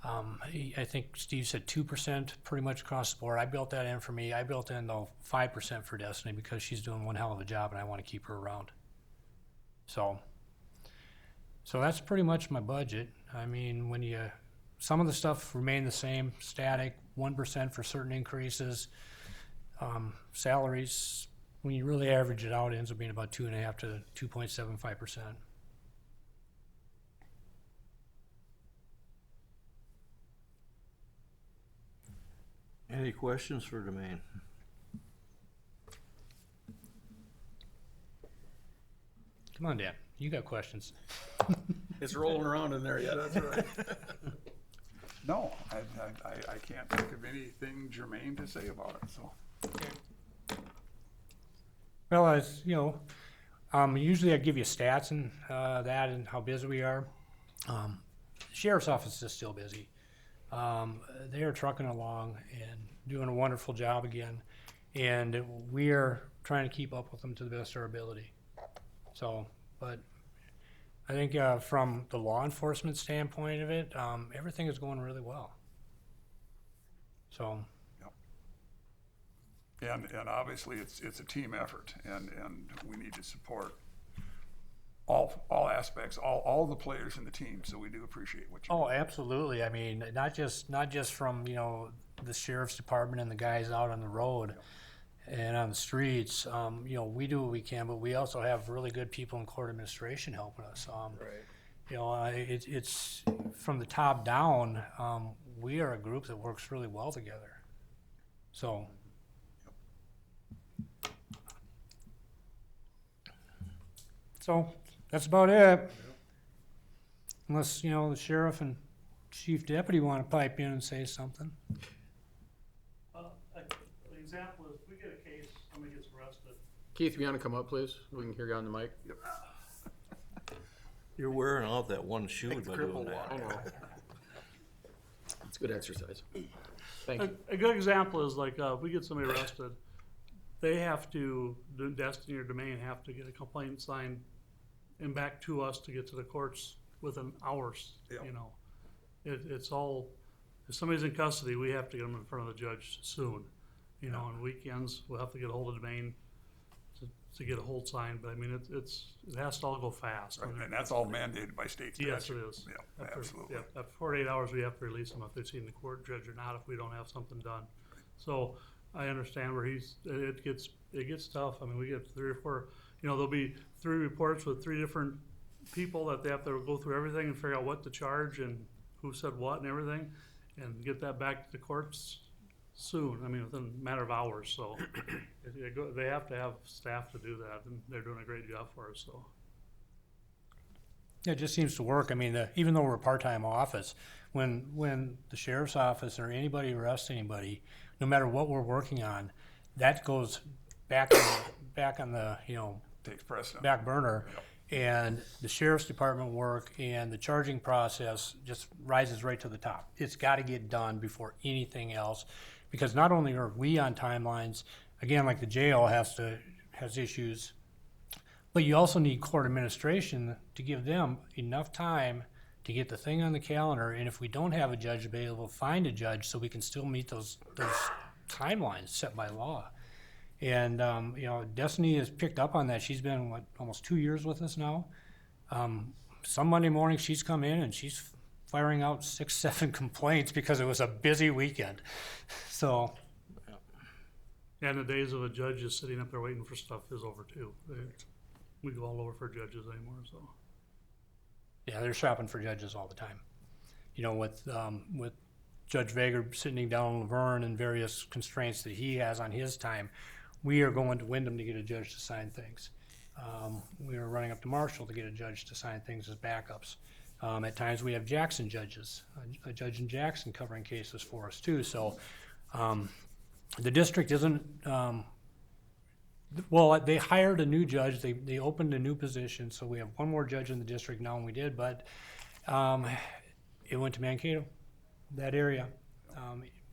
I think Steve said 2% pretty much across the board. I built that in for me. I built in though 5% for Destiny because she's doing one hell of a job and I want to keep her around. So that's pretty much my budget. I mean, some of the stuff remained the same, static, 1% for certain increases. Salaries, when you really average it out, it ends up being about 2.5 to 2.75%. Any questions for Dwayne? Come on, Dan, you got questions. It's rolling around in there yet. That's right. No, I can't think of anything germane to say about it, so. Well, as you know, usually I give you stats and that and how busy we are. The sheriff's office is still busy. They are trucking along and doing a wonderful job again, and we are trying to keep up with them to the best of our ability. So, but I think from the law enforcement standpoint of it, everything is going really well. So, And obviously, it's a team effort, and we need to support all aspects, all the players in the team, so we do appreciate what you do. oh, absolutely. I mean, not just from, you know, the sheriff's department and the guys out on the road and on the streets. You know, we do what we can, but we also have really good people in court administration helping us. You know, it's from the top down, we are a group that works really well together. So, that's about it. Unless, you know, the sheriff and chief deputy want to pipe in and say something. An example is, we get a case, somebody gets arrested. Keith, you wanna come up, please? We can hear you on the mic. You're wearing off that one shoe by doing that. I know. It's good exercise. Thank you. A good example is like, we get somebody arrested, they have to, Destiny or Domain have to get a complaint signed and back to us to get to the courts within hours, Yeah. you know. It's all, if somebody's in custody, we have to get them in front of the judge soon. You know, on weekends, we'll have to get a hold of Domain to get a hold signed, but I mean, it has to all go fast. Right, and that's all mandated by state statute. Yes, it is. Yeah, After- absolutely. yeah, After 48 hours, we have to release them if they've seen the court judge or not, if we don't have something done. So I understand where it gets tough. I mean, we get 3 or 4, you know, there'll be 3 reports with 3 different people that they have to go through everything and figure out what to charge and who said what and everything, and get that back to the courts soon. I mean, within a matter of hours, so they have to have staff to do that, and they're doing a great job for us, so. Yeah, it just seems to work. I mean, even though we're a part-time office, when the sheriff's office or anybody arrests anybody, no matter what we're working on, that goes back on the, you know, Takes precedent. back burner. And the sheriff's department work and the charging process just rises right to the top. It's got to get done before anything else, because not only are we on timelines, again, like the jail has issues, but you also need court administration to give them enough time to get the thing on the calendar. And if we don't have a judge available, find a judge so we can still meet those timelines set by law. And, you know, Destiny has picked up on that. She's been, almost 2 years with us now. Some Monday morning she's come in and she's firing out 6, 7 complaints because it was a busy weekend. So. And the days of a judge just sitting up there waiting for stuff is over too. We go all over for judges anymore, so. Yeah, they're shopping for judges all the time. You know, with Judge Vager sitting down in Laverne and various constraints that he has on his time, we are going to Wyndham to get a judge to sign things. We are running up to Marshall to get a judge to sign things as backups. At times we have Jackson judges, a judge in Jackson covering cases for us too. So the district isn't, well, they hired a new judge. They opened a new position. So we have one more judge in the district now than we did, but it went to Mankato, that area.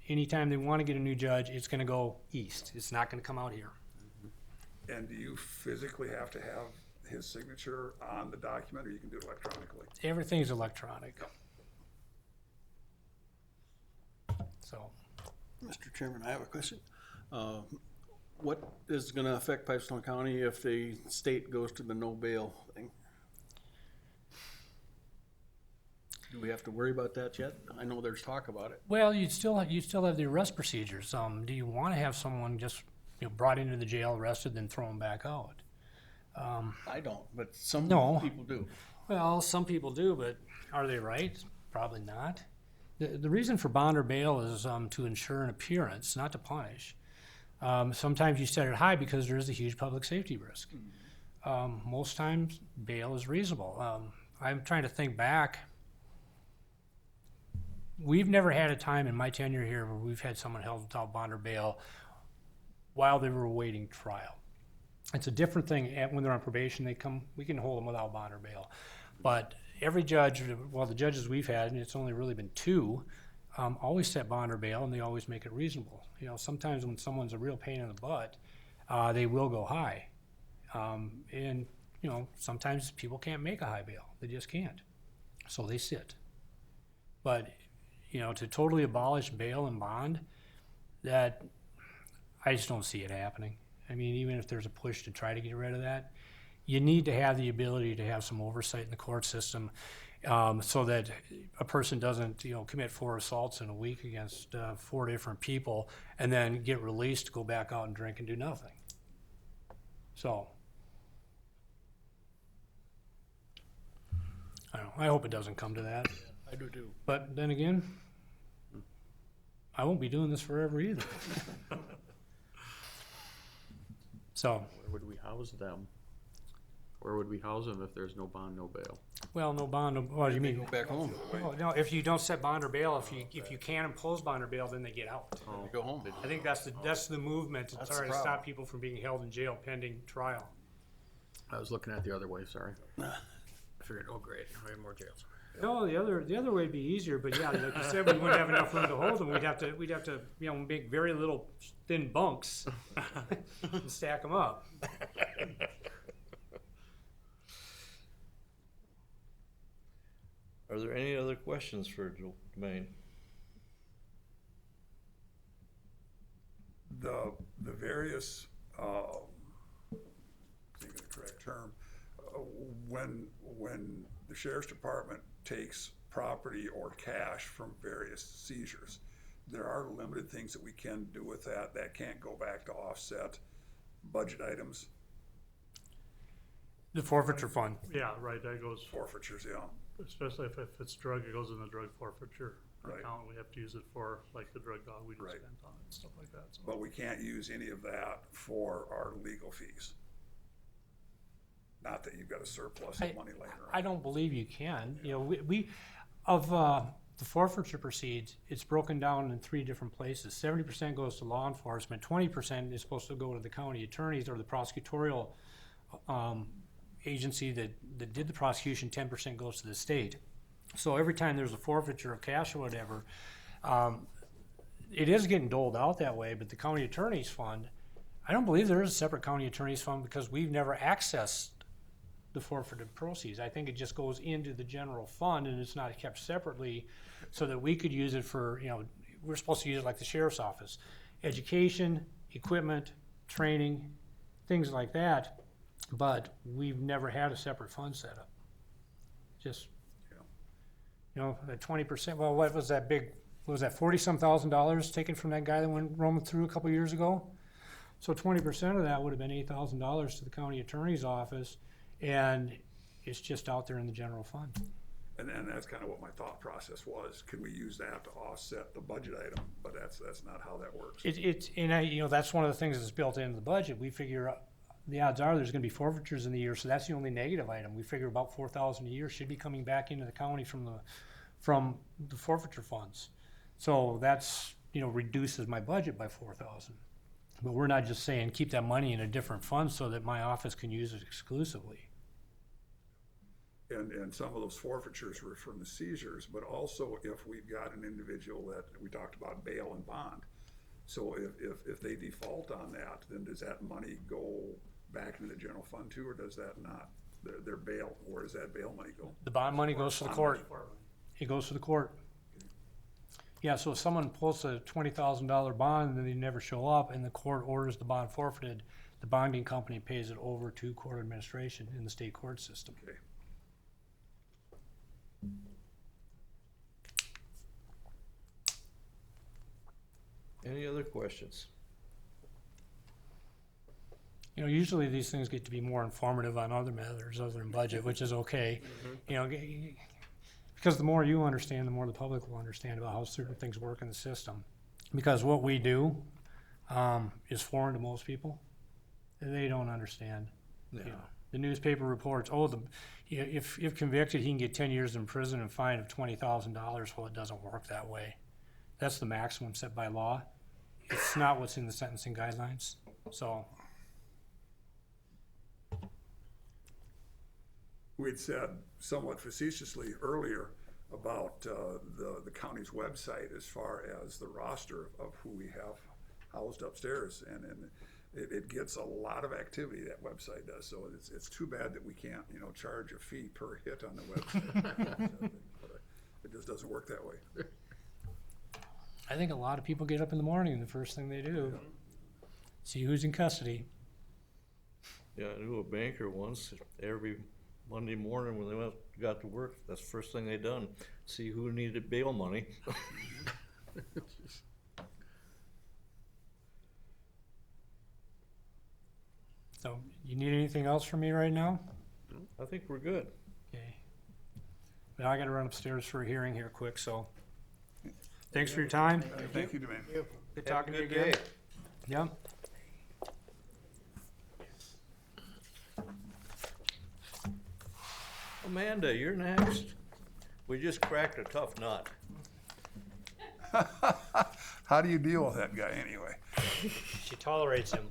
Anytime they want to get a new judge, it's going to go east. It's not going to come out here. And do you physically have to have his signature on the document, or you can do it electronically? Everything's electronic. So, Mr. Chairman, I have a question. What is gonna affect Pipestone County if the state goes to the no bail thing? Do we have to worry about that yet? I know there's talk about it. well, you still have the arrest procedures. Do you want to have someone just brought into the jail, arrested, then thrown back out? I don't, but some No. people do. Well, some people do, but are they right? Probably not. The reason for bond or bail is to ensure an appearance, not to punish. Sometimes you set it high because there is a huge public safety risk. Most times, bail is reasonable. I'm trying to think back. We've never had a time in my tenure here where we've had someone held without bond or bail while they were awaiting trial. It's a different thing when they're on probation. We can hold them without bond or bail. But every judge, well, the judges we've had, and it's only really been 2, always set bond or bail, and they always make it reasonable. Sometimes when someone's a real pain in the butt, they will go high. And you know, sometimes people can't make a high bail. They just can't. So they sit. But, you know, to totally abolish bail and bond, that, I just don't see it happening. I mean, even if there's a push to try to get rid of that, you need to have the ability to have some oversight in the court system, so that a person doesn't, you know, commit 4 assaults in a week against 4 different people and then get released to go back out and drink and do nothing. So, I don't know. I hope it doesn't come to that. I do too. But then again, I won't be doing this forever either. So, Where would we house them? Where would we house them if there's no bond, no bail? well, no bond, no, what do you mean? Go back home. No, if you don't set bond or bail, if you can't impose bond or bail, then they get out. Go home. I think that's the movement to That's try the to problem. stop people from being held in jail pending trial. I was looking at the other way, sorry. I figured, oh great, I have more jails. No, the other way would be easier, but yeah, like you said, we wouldn't have enough room to hold them. We'd have to, you know, make very little thin bunks and stack them up. Are there any other questions for Dwayne? The various, think of the correct term, when the sheriff's department takes property or cash from various seizures, there are limited things that we can do with that. That can't go back to offset budget items, The forfeiture fund. Yeah, right, that goes, forfeitures, yeah. especially if it's drug, it goes in the drug forfeiture Right. account. We have to use it for, like, the drug dog we just Right. spent on it and stuff like that, so. But we can't use any of that for our legal fees. Not that you've got a surplus of money laying around. I don't believe you can. You know, we the forfeiture proceeds, it's broken down in 3 different places. 70% goes to law enforcement, 20% is supposed to go to the county attorneys or the prosecutorial agency that did the prosecution, 10% goes to the state. So every time there's a forfeiture of cash or whatever, it is getting doled out that way, but the county attorney's fund, I don't believe there is a separate county attorney's fund because we've never accessed the forfeited proceeds. I think it just goes into the general fund and it's not kept separately so that we could use it for, you know, we're supposed to use it like the sheriff's office. Education, equipment, training, things like that, but we've never had a separate fund set up. Just, you know, that 20%, well, what was that big, what was that, 40-some thousand dollars taken from that guy that went roaming through a couple years ago? So 20% of that would have been $8,000 to the county attorney's office, and it's just out there in the general fund. And that's kind of what my thought process was. Can we use that to offset the budget item? But that's not how that works. You know, that's one of the things that's built into the budget. We figure the odds are there's gonna be forfeitures in the year, so that's the only negative item. We figure about $4,000 a year should be coming back into the county from the forfeiture funds. So that's, you know, reduces my budget by $4,000. But we're not just saying keep that money in a different fund so that my office can use it exclusively. And some of those forfeitures were from the seizures, but also if we've got an individual that, we talked about bail and bond. So if they default on that, then does that money go back into the general fund too, or does that not? Their bail, where does that bail money go? The bond money goes to the court. It goes to the court. Yeah, so if someone pulls a $20,000 bond and then they never show up and the court orders the bond forfeited, the bonding company pays it over to court administration in the state court system. Okay. Any other questions? You know, usually these things get to be more informative on other matters other than budget, which is okay. You know, because the more you understand, the more the public will understand about how certain things work in the system. Because what we do is foreign to most people. They don't understand. Yeah. You know, the newspaper reports, if convicted, he can get 10 years in prison and fine of $20,000. Well, it doesn't work that way. That's the maximum set by law. It's not what's in the sentencing guidelines. So, We'd said somewhat facetiously earlier about the county's website as far as the roster of who we have housed upstairs. And it gets a lot of activity, that website does, so it's too bad that we can't, you know, charge a fee per hit on the website. But it just doesn't work that way. I think a lot of people get up in the morning and the first thing they do, see who's in custody. Yeah, I knew a banker once, every Monday morning when they got to work, that's the first thing they done, see who needed bail money. So, you need anything else from me right now? I think we're good. Okay. Now I gotta run upstairs for a hearing here quick, so. Thanks for your time. Thank you, Dwayne. Good talking to you Have a good again. day. Yep. Amanda, you're next. We just cracked a tough nut. How do you deal with that guy anyway? She tolerates him.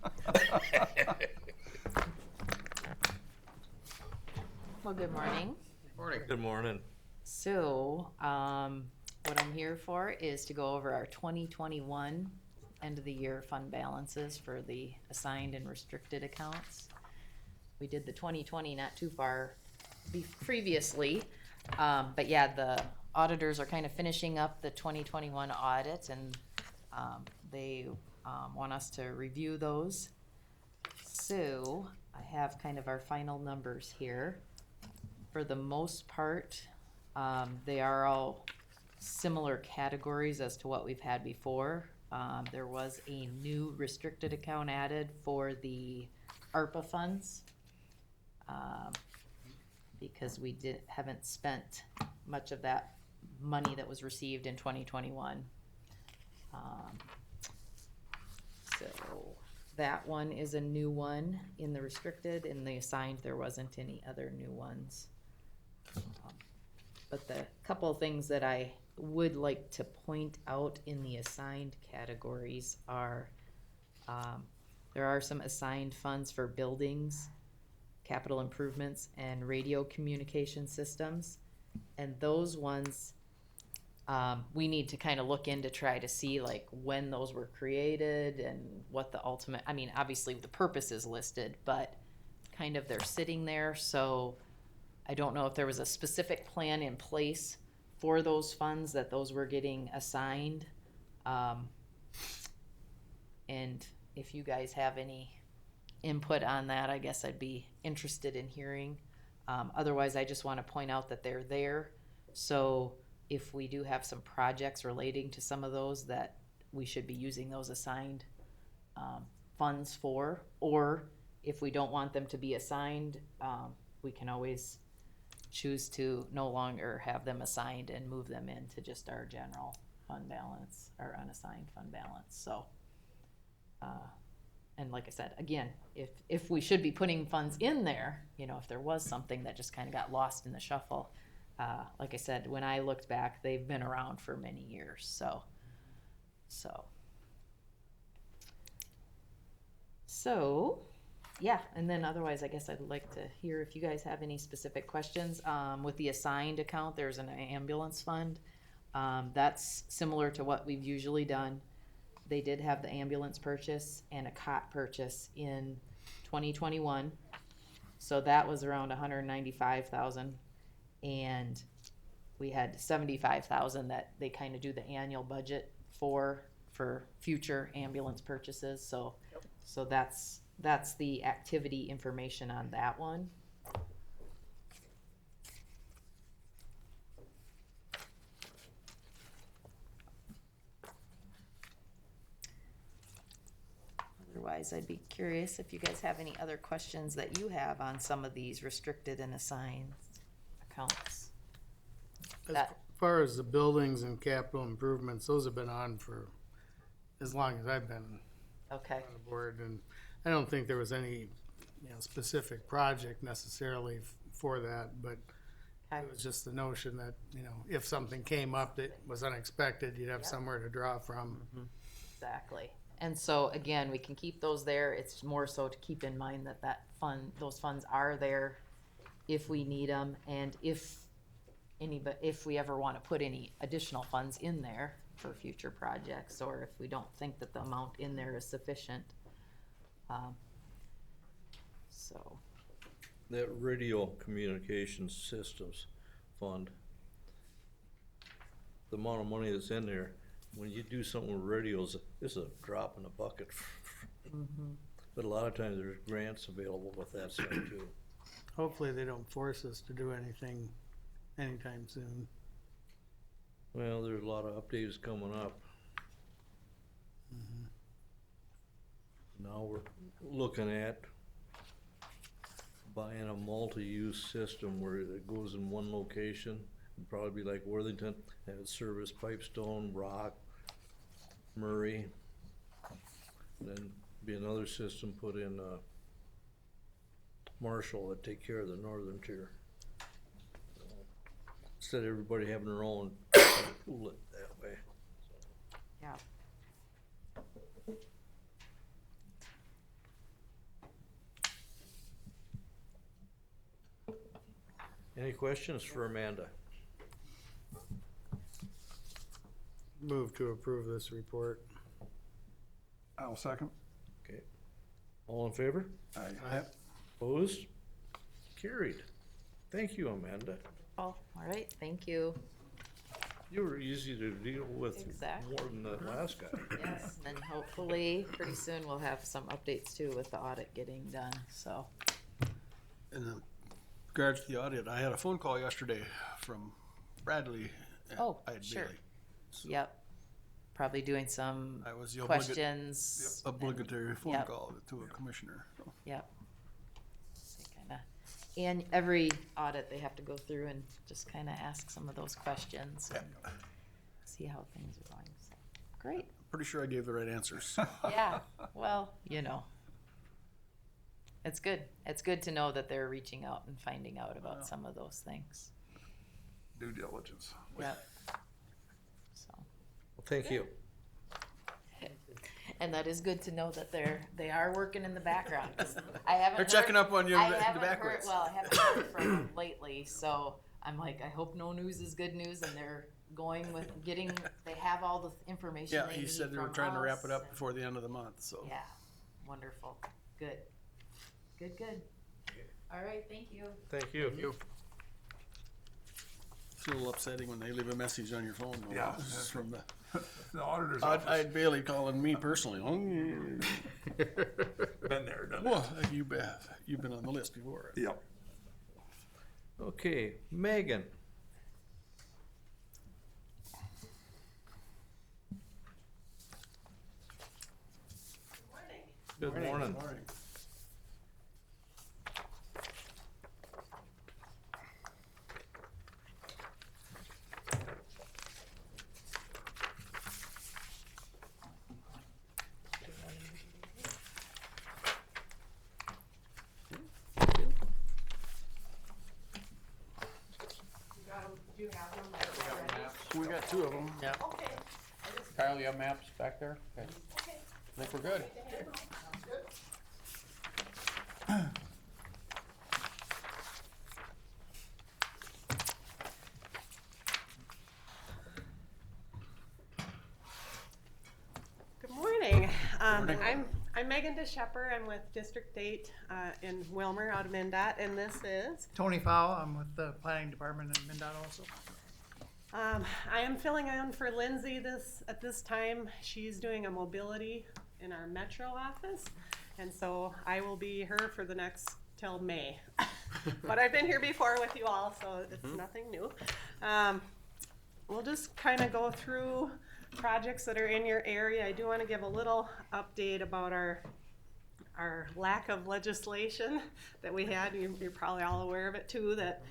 Well, good morning. Good morning. So, what I'm here for is to go over our 2021 end of the year fund balances for the assigned and restricted accounts. We did the 2020 not too far previously, but yeah, the auditors are kind of finishing up the 2021 audit, and they want us to review those. So I have kind of our final numbers here. For the most part, they are all similar categories as to what we've had before. There was a new restricted account added for the ARPA funds, because we haven't spent much of that money that was received in 2021. So that one is a new one in the restricted. In the assigned, there wasn't any other new ones. But the couple of things that I would like to point out in the assigned categories are, there are some assigned funds for buildings, capital improvements, and radio communication systems. And those ones, we need to kind of look in to try to see like when those were created and what the ultimate, I mean, obviously the purpose is listed, but kind of they're sitting there. So I don't know if there was a specific plan in place for those funds that those were getting assigned. And if you guys have any input on that, I guess I'd be interested in hearing. Otherwise, I just want to point out that they're there. So if we do have some projects relating to some of those that we should be using those assigned funds for, or if we don't want them to be assigned, we can always choose to no longer have them assigned and move them into just our general fund balance or unassigned fund balance. So, and like I said, again, if we should be putting funds in there, you know, if there was something that just kind of got lost in the shuffle, like I said, when I looked back, they've been around for many years. So yeah, and then otherwise, I guess I'd like to hear if you guys have any specific questions. With the assigned account, there's an ambulance fund. That's similar to what we've usually done. They did have the ambulance purchase and a cot purchase in 2021. So that was around $195,000. And we had $75,000 that they kind of do the annual budget for future ambulance purchases. So that's the activity information on that one. Otherwise, I'd be curious if you guys have any other questions that you have on some of these restricted and assigned accounts. As far as the buildings and capital improvements, those have been on for as long as I've been Okay. on the board, and I don't think there was any, specific project necessarily for that, but Okay. it was just the notion that, if something came up that was unexpected, you'd have somewhere to draw from. Exactly. And so again, we can keep those there. It's more so to keep in mind those funds are there if we need them, and if we ever want to put any additional funds in there for future projects, or if we don't think that the amount in there is sufficient, So, That radio communications systems fund, the amount of money that's in there, when you do something with radios, it's a drop in the bucket. But a lot of times there's grants available with that stuff too. Hopefully they don't force us to do anything anytime soon. Well, there's a lot of updates coming up. Now we're looking at buying a multi-use system where it goes in one location. It'd probably be like Worthington, have it service Pipestone, Rock, Murray. And then be another system put in, Marshall that take care of the northern tier. Instead of everybody having their own, pool it that way. yeah. Any questions for Amanda? Move to approve this report. I'll second. Okay. All in favor? Aye. Opposed? Carried. Thank you, Amanda. Oh, all right, thank you. You were easy to deal with Exactly. more than that last guy. Yes, and hopefully pretty soon we'll have some updates too with the audit getting done, so. In regards to the audit, I had a phone call yesterday from Bradley. at Oh, Hyde sure. Bailey. Yep, probably doing some I was the questions. obligatory phone Yep. call to a commissioner. So. Yep. They kinda, and every audit, they have to go through and just kinda ask some of those questions and see how things are going, so, great. Pretty sure I gave the right answers. Yeah, well, you know. It's good. It's good to know that they're reaching out and finding out about some of those things. Due diligence. Yep. So, Well, thank you. and that is good to know that they are working in the background, 'cause I haven't. They're checking heard- up on you I in the haven't back heard- ways. Well, I haven't heard from them lately, so I'm like, I hope no news is good news, and they're going with getting. They have all the information. Yeah, they he need said they were from trying to wrap us, it up and- before the end of the month, so. Yeah, wonderful. Good. Good. All right, thank you. Thank you. It's a little upsetting when they leave a message on your phone. Though. Yeah. This is from the The auditor's office. Hyde Bailey calling me personally. Been there, done Well, you bet. You've been on the list before. that. Yep. Okay, Megan. Good morning. We got two of them. Yeah. Kyle, you have maps back there? Okay. I think we're good. Good morning. I'm Megan DeShepper. I'm with District 8 in Wilmer out of MnDOT, and this is. Tony Fowl, I'm with the planning department in MnDOT also. I am filling in for Lindsay at this time. She's doing a mobility in our metro office, and so I will be her for the next till May. But I've been here before with you all, so it's nothing new. We'll just kind of go through projects that are in your area. I do want to give a little update about our lack of legislation that we had. You're probably all aware of it too, that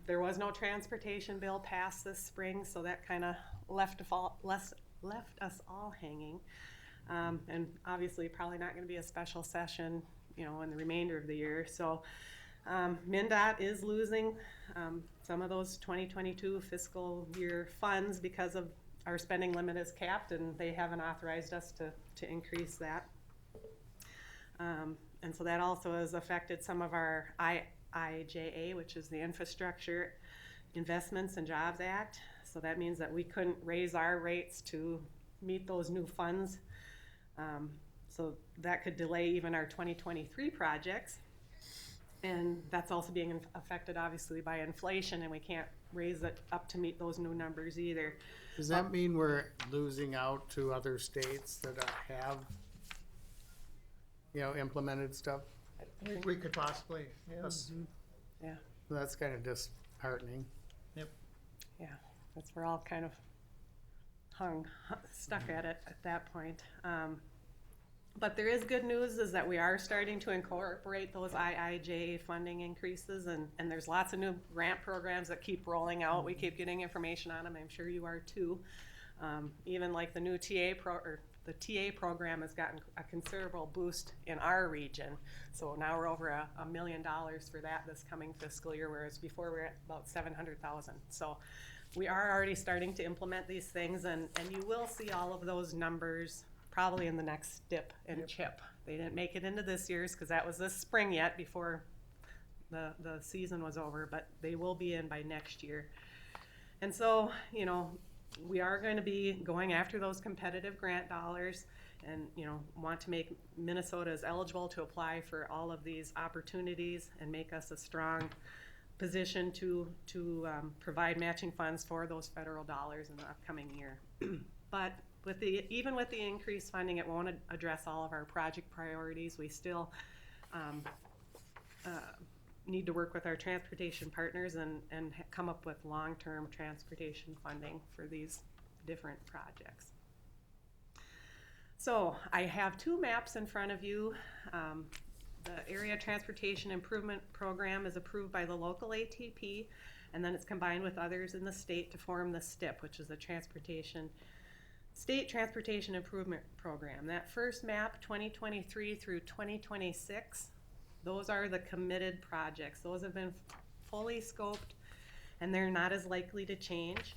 there was no transportation bill passed this spring, so that kind of left us all hanging. And obviously probably not going to be a special session, in the remainder of the year. So MnDOT is losing some of those 2022 fiscal year funds because of our spending limit is capped, and they haven't authorized us to increase that. And so that also has affected some of our IIJA, which is the Infrastructure Investments and Jobs Act. So that means that we couldn't raise our rates to meet those new funds. So that could delay even our 2023 projects. And that's also being affected obviously by inflation, and we can't raise it up to meet those new numbers either. Does that mean we're losing out to other states that have, implemented stuff? We could possibly, yes. Yeah, That's kind of disheartening. Yep. yeah, we're all kind of stuck at it at that point. But there is good news is that we are starting to incorporate those IIJA funding increases, and there's lots of new grant programs that keep rolling out. We keep getting information on them. I'm sure you are too. Even like the new the TA program has gotten a considerable boost in our region. So now we're over $1 million for that this coming fiscal year, whereas before we were at about 700,000. So we are already starting to implement these things, and you will see all of those numbers probably in the next dip and chip. They didn't make it into this year's because that was this spring yet before the season was over, but they will be in by next year. And so, we are going to be going after those competitive grant dollars and, want to make Minnesota as eligible to apply for all of these opportunities and make us a strong position to provide matching funds for those federal dollars in the upcoming year. But even with the increased funding, it won't address all of our project priorities. We still need to work with our transportation partners and come up with long-term transportation funding for these different projects. So I have two maps in front of you. The Area Transportation Improvement Program is approved by the local ATP, and then it's combined with others in the state to form the STIP, which is the State Transportation Improvement Program. That first map, 2023 through 2026, those are the committed projects. Those have been fully scoped, and they're not as likely to change.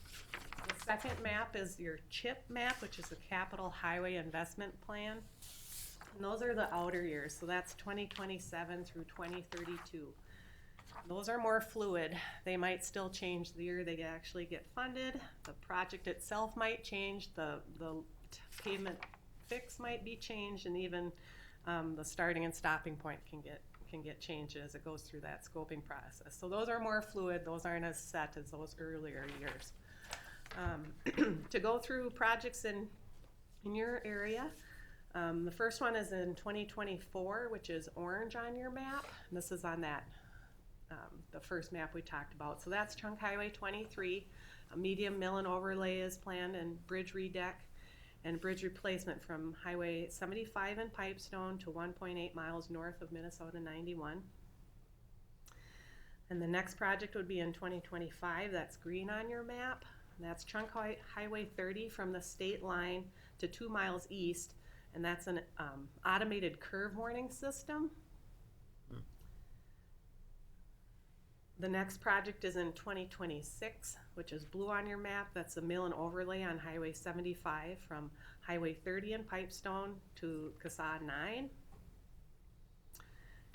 The second map is your CHIP map, which is the Capital Highway Investment Plan. And those are the outer years, so that's 2027 through 2032. Those are more fluid. They might still change the year they actually get funded. The project itself might change. The pavement fix might be changed, and even the starting and stopping point can get changed as it goes through that scoping process. So those are more fluid. Those aren't as set as those earlier years. To go through projects in your area, the first one is in 2024, which is orange on your map. And this is on that the first map we talked about. So that's Trunk Highway 23. A medium mill and overlay is planned, and bridge redeck and bridge replacement from Highway 75 in Pipestone to 1.8 miles north of Minnesota 91. And the next project would be in 2025. That's green on your map. And that's Trunk Highway 30 from the state line to 2 miles east, and that's an automated curve warning system. The next project is in 2026, which is blue on your map. That's a mill and overlay on Highway 75 from Highway 30 in Pipestone to CASA 9.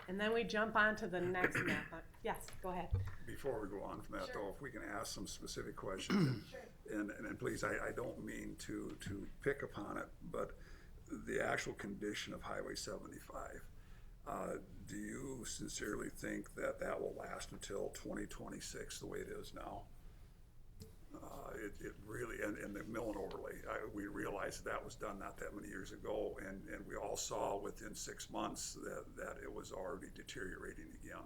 And then we jump on to the next map. Yes, go ahead. Before we go on from that, though, if we can ask some specific questions, and please, I don't mean to pick upon it, but the actual condition of Highway 75, do you sincerely think that that will last until 2026 the way it is now? It really, and the mill and overlay, we realized that was done not that many years ago, and we all saw within 6 months that it was already deteriorating again.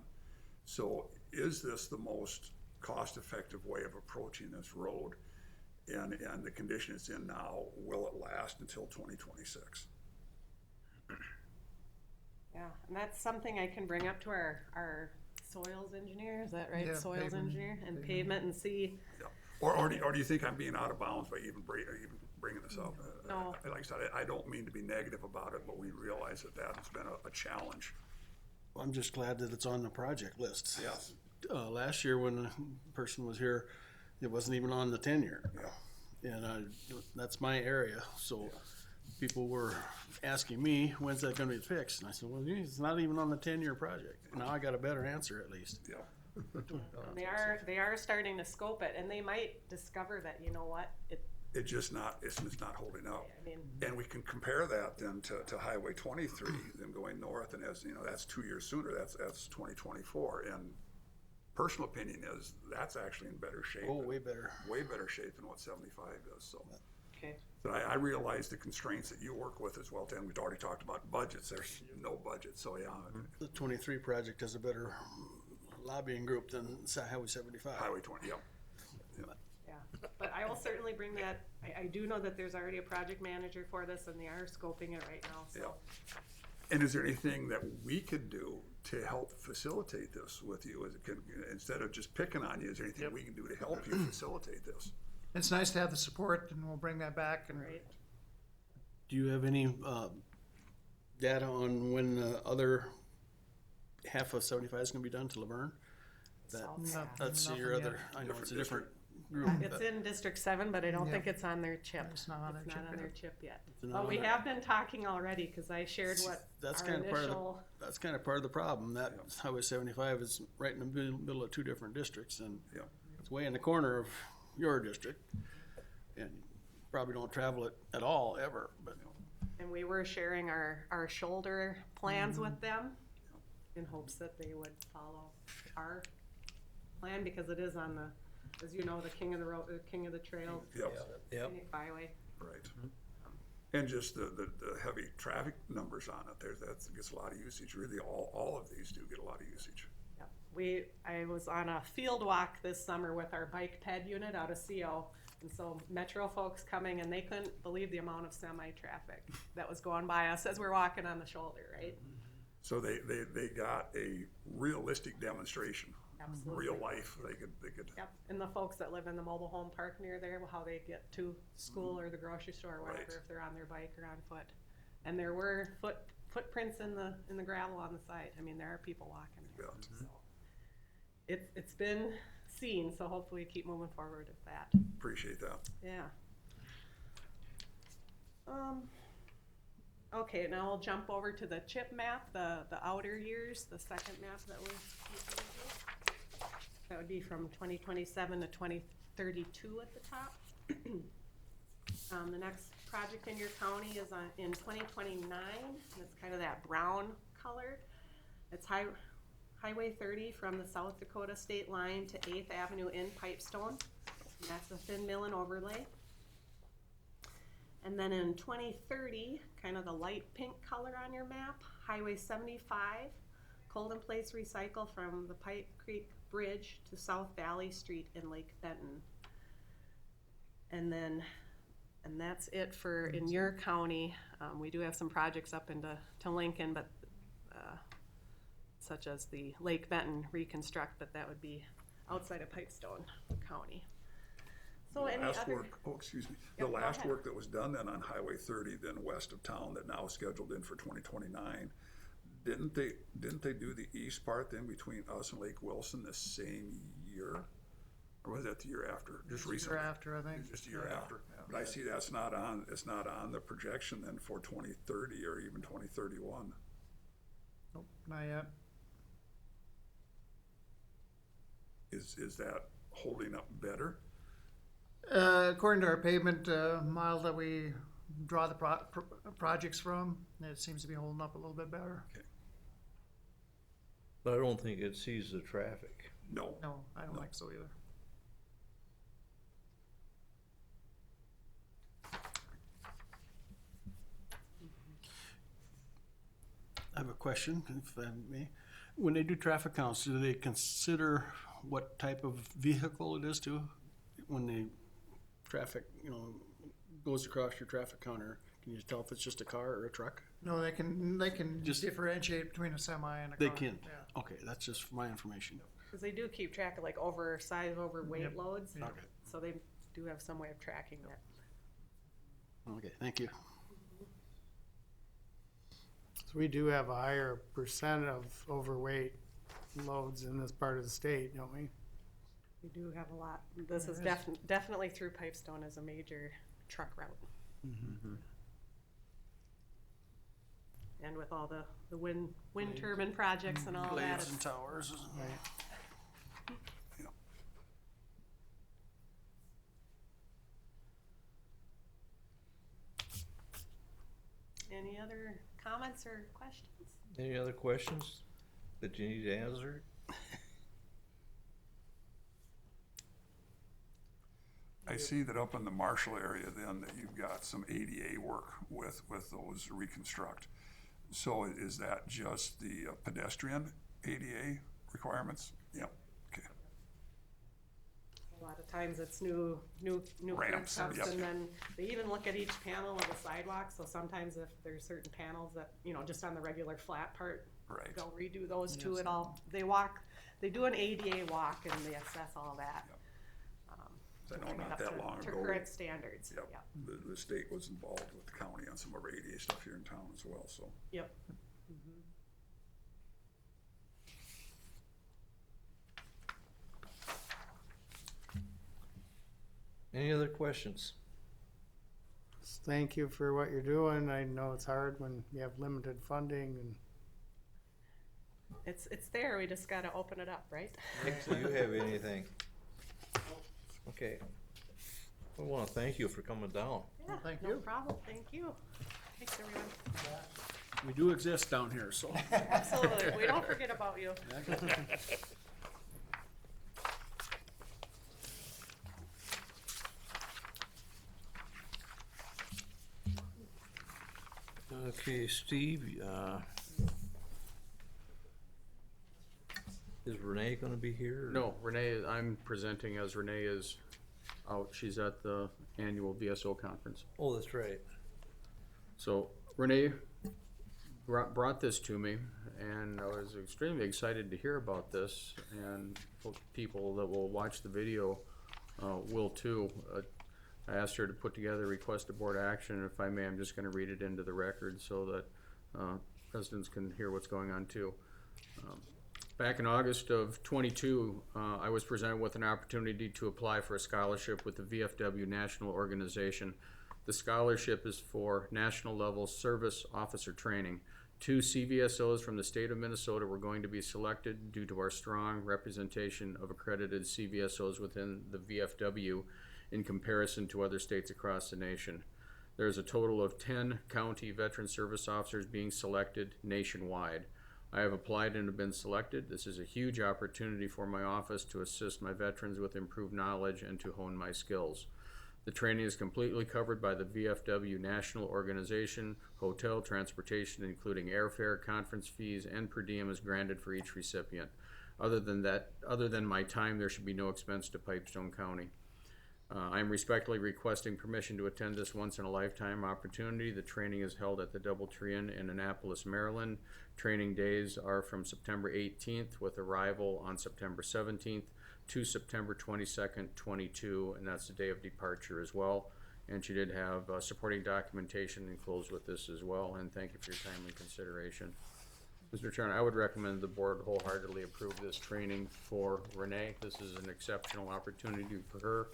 So is this the most cost-effective way of approaching this road? And the condition it's in now, will it last until 2026? Yeah, and that's something I can bring up to our soils engineer, is that right? Yeah, Soils pavement. engineer and pavement and see. Yeah. Or do you think I'm being out of bounds by even bringing this up? No. Like I said, I don't mean to be negative about it, but we realize that has been a challenge. Well, I'm just glad that it's on the project list. Yes. Last year when the person was here, it wasn't even on the 10-year. Yeah. And that's my area, so people were asking me, when's that gonna be fixed? And I said, well, it's not even on the 10-year project. Now I got a better answer at least. Yeah. They are starting to scope it, and they might discover that, you know what, it's just not holding up. I mean, And we can compare that then to Highway 23, them going north, and as, you know, that's 2 years sooner, that's 2024. And personal opinion is, that's actually in better shape. Oh, way better. Way better shape than what 75 is, so. okay. But I realize the constraints that you work with as well, Tim. We've already talked about budgets, there's no budget, so yeah. The 23 project has a better lobbying group than Highway 75. Highway 20, yep. Yeah, but I will certainly bring that, I do know that there's already a project manager for this and they are scoping it right now, so. And is there anything that we could do to help facilitate this with you? Instead of just picking on you, is there anything we can do to help you facilitate this? It's nice to have the support, and we'll bring that back. And Right. Do you have any data on when the other half of 75 is going to be done to Laverne? That's your nothing other, yet. I know it's a different group. It's in District 7, but I don't think Yeah. it's on their chip. It's not on their chip on yet. their chip yet. not But on we there. have been talking already, cause I shared what That's our kind of part of the, initial, that's kind of part of the problem. That Highway 75 is right in the middle of two different districts, and Yeah. it's way in the corner of your district. And you probably don't travel it at all, ever, but. and we were sharing our shoulder plans with them in hopes that they would follow our plan, because it is on the, as you know, the king of the road, the king of the trail, Yep. scenic byway. Right. And just the heavy traffic numbers on it, that gets a lot of usage. Really, all of these do get a lot of usage. Yep. I was on a field walk this summer with our bike ped unit out of CO. And so Metro folks coming, and they couldn't believe the amount of semi-traffic that was going by us as we're walking on the shoulder, right? So they got a realistic demonstration. Absolutely. Real life, they could. Yep, and the folks that live in the mobile home park near there, how they get to school or the grocery store or whatever, Right. if they're on their bike or on foot. And there were footprints in the gravel on the side. I mean, there are people walking there. Yeah. So it's been seen, so hopefully we keep moving forward with that. Appreciate that. Yeah. Okay, now we'll jump over to the chip map, the outer years, the second map that we're looking at. That would be from 2027 to 2032 at the top. The next project in your county is in 2029. It's kind of that brown color. It's Highway 30 from the South Dakota state line to 8th Avenue in Pipestone. And that's a thin mill and overlay. And then in 2030, kind of the light pink color on your map, Highway 75, Colden Place Recycle from the Pipe Creek Bridge to South Valley Street in Lake Benton. And that's it for in your county. We do have some projects up into Lincoln, but such as the Lake Benton reconstruct, but that would be outside of Pipestone County. So any Last other? work, excuse me, Yep, the go last ahead. work that was done then on Highway 30, then west of town, that now is scheduled in for 2029, didn't they do the east part then between us and Lake Wilson the same year? Or was that the year after, just recently? Year after, I think. Just a year after. But I see it's not on the projection then for 2030 or even 2031. Nope, not yet. Is that holding up better? According to our pavement model that we draw the projects from, it seems to be holding up a little bit better. But I don't think it sees the traffic. No. No, I don't think so either. I have a question, if I may. When they do traffic counts, do they consider what type of vehicle it is too? When they traffic, goes across your traffic counter, can you tell if it's just a car or a truck? No, they can Just- differentiate between a semi and a They car. can? Yeah. Okay, that's just for my information. Because they do keep track of like oversized, overweight Yep. loads. Yep. Okay. So they do have some way of tracking that. Okay, thank you. So we do have a higher percent of overweight loads in this part of the state, don't we? We do have a lot. This is definitely through Pipestone as a major truck route. And with all the wind turbine projects and all that. Blades and it's- towers. Any other comments or questions? Any other questions that you need to answer? I see that up in the Marshall area then that you've got some ADA work with those reconstruct. So is that just the pedestrian ADA requirements? Yep, okay. A lot of times it's new Ramps, curb cuts, yep. and then they even look at each panel of the sidewalk, so sometimes if there's certain panels that, you know, just on the regular flat part, Right. they'll redo those too. They do an ADA walk and they assess all that. Yep. I to know bring it not up that to- long to ago. current standards. Yep, the state was involved with the county on some of our ADA stuff here in town as well, so. Yep. Any other questions? Thank you for what you're doing. I know it's hard when you have limited funding and It's there, we just gotta open it up, right? Nick, do you have anything? Okay. We wanna thank you for coming down. Yeah, thank no you. problem, thank you. Thanks, everyone. We do exist down here, so. Absolutely, we don't forget about you. Okay, Steve, is Renee gonna be here? or- No, Renee, I'm presenting as Renee is out. She's at the annual VSO conference. Oh, that's right. So Renee brought this to me, and I was extremely excited to hear about this, and people that will watch the video will too. I asked her to put together a request of board action, and if I may, I'm just gonna read it into the record so that residents can hear what's going on too. Back in August of '22, I was presented with an opportunity to apply for a scholarship with the VFW National Organization. The scholarship is for national level service officer training. 2 CVSOs from the state of Minnesota were going to be selected due to our strong representation of accredited CVSOs within the VFW in comparison to other states across the nation. There's a total of 10 county veteran service officers being selected nationwide. I have applied and have been selected. This is a huge opportunity for my office to assist my veterans with improved knowledge and to hone my skills. The training is completely covered by the VFW National Organization. Hotel, transportation, including airfare, conference fees, and per diem is granted for each recipient. Other than my time, there should be no expense to Pipestone County. I am respectfully requesting permission to attend this once-in-a-lifetime opportunity. The training is held at the Doubletree Inn in Annapolis, Maryland. Training days are from September 18th with arrival on September 17th to September 22nd, 22, and that's the day of departure as well. And she did have supporting documentation enclosed with this as well, and thank you for your time and consideration. Mr. Chairman, I would recommend the board wholeheartedly approve this training for Renee. This is an exceptional opportunity for her.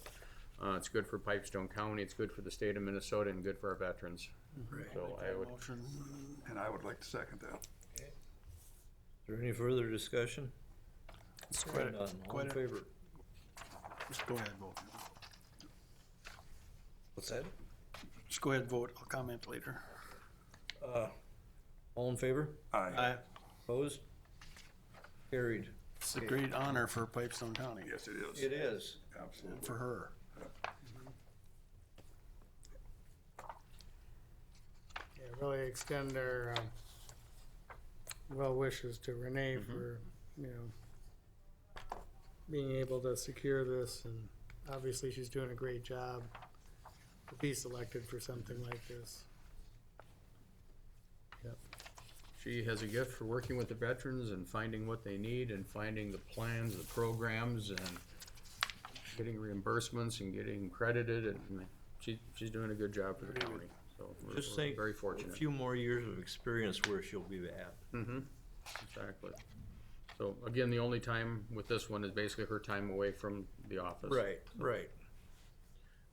It's good for Pipestone County, it's good for the state of Minnesota, and good for our veterans. So I would, And I would like to second that. Is there any further discussion? Hearing none. All in favor? Just go ahead and vote. What's that? Just go ahead and vote. I'll comment later. All in favor? Aye. Opposed? Carried. It's a great honor for Pipestone County, Yes, it is. It is. Absolutely. and for her. yeah, really extend our well wishes to Renee for, you know, being able to secure this, and obviously she's doing a great job to be selected for something like this. she has a gift for working with the veterans and finding what they need and finding the plans, the programs, and getting reimbursements and getting credited, and she's doing a good job for the county, so Just we're think, very a fortunate. few more years of experience where she'll be at. Mm-hmm, exactly. So again, the only time with this one is basically her time away from the office. Right.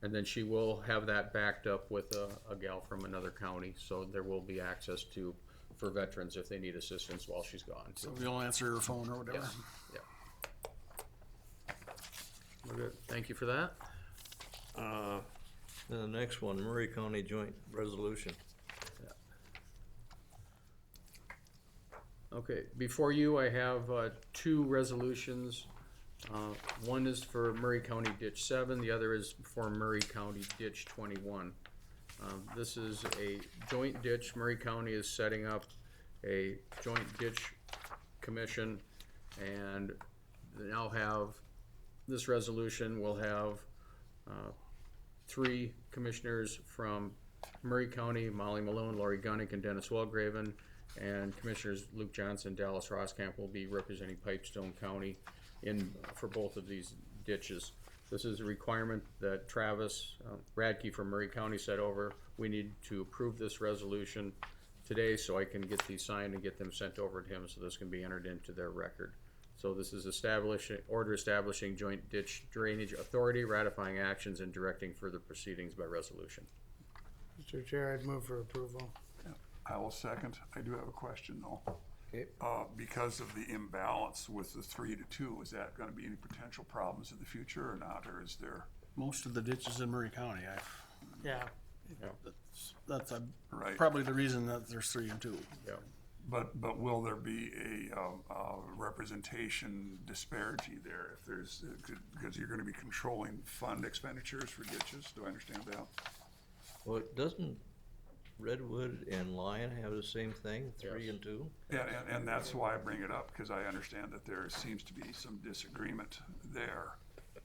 And then she will have that backed up with a gal from another county, so there will be access to, for veterans if they need assistance while she's gone. So you'll answer her phone or whatever. Yeah. We're good. Thank you for that. Then the next one, Murray County Joint Resolution. Okay, before you, I have two resolutions. One is for Murray County Ditch 7, the other is for Murray County Ditch 21. This is a joint ditch. Murray County is setting up a joint ditch commission, and they now have, this resolution will have 3 commissioners from Murray County: Molly Malone, Lori Gunnick, and Dennis Walgraven, and Commissioners Luke Johnson, Dallas Roskamp will be representing Pipestone County for both of these ditches. This is a requirement that Travis Radke from Murray County said over. We need to approve this resolution today so I can get these signed and get them sent over to him so this can be entered into their record. So this is order establishing joint ditch drainage authority, ratifying actions, and directing further proceedings by resolution. Mr. Chair, I'd move for approval. I will second. I do have a question though. Okay. Because of the imbalance with the 3-2, is that gonna be any potential problems in the future or not, or is there? Most of the ditches in Murray County, Yeah. that's Right. probably the reason that there's 3 and 2. Yeah. But will there be a representation disparity there if there's, because you're gonna be controlling fund expenditures for ditches, do I understand that? Well, doesn't Redwood and Lion have the same thing, 3 and 2? Yeah, and that's why I bring it up, because I understand that there seems to be some disagreement there.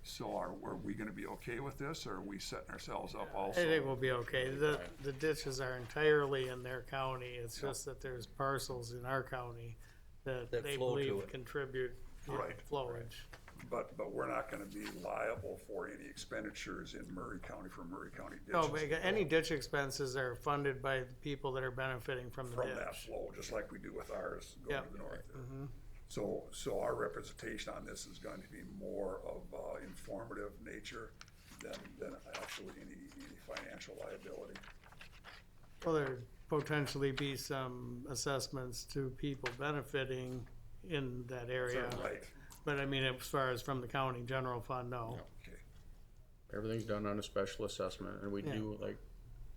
So are we gonna be okay with this, or are we setting ourselves up also? I think we'll be okay. The ditches are entirely in their county. It's just that there's parcels in our county that That they flow to believe it. contribute Right. flowage. But we're not gonna be liable for any expenditures in Murray County for Murray County ditches. No, but any ditch expenses are funded by the people that are benefiting from the From that ditch. flow, just like we do with ours going Yep. to the north there. Mhm. So our representation on this is going to be more of informative nature than actually any financial liability. Well, there'd potentially be some assessments to people benefiting in that area. Right. But I mean, as far as from the county general fund, no. Okay. Everything's done on a special assessment, and we do, like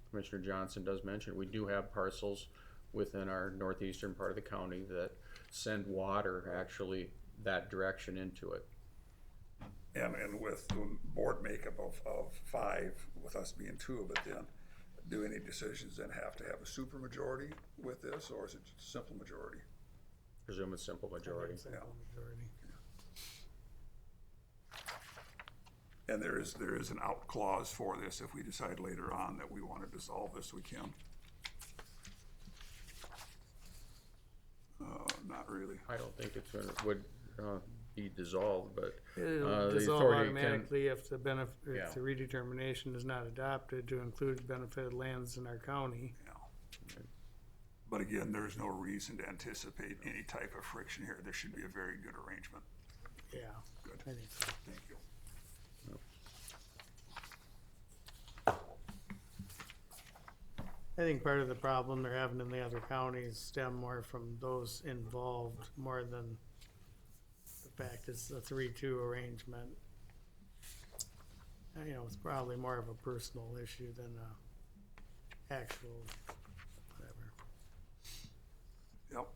Commissioner Johnson does mention, we do have parcels within our northeastern part of the county that send water actually that direction into it. And with the board makeup of 5, with us being 2, but then do any decisions then have to have a supermajority with this, or is it just a simple majority? Presume it's simple majority. Simple majority. And there is an out clause for this if we decide later on that we want to dissolve this, we can. Not really. I don't think it's would be dissolved, but It'll the dissolve authority can. automatically if the Yeah. if the redetermination is not adopted to include benefited lands in our county. But again, there's no reason to anticipate any type of friction here. This should be a very good arrangement. Yeah. Good. I think so. Thank you. I think part of the problem they're having in the other counties stem more from those involved more than the fact it's a 3-2 arrangement. You know, it's probably more of a personal issue than a actual whatever. Yep.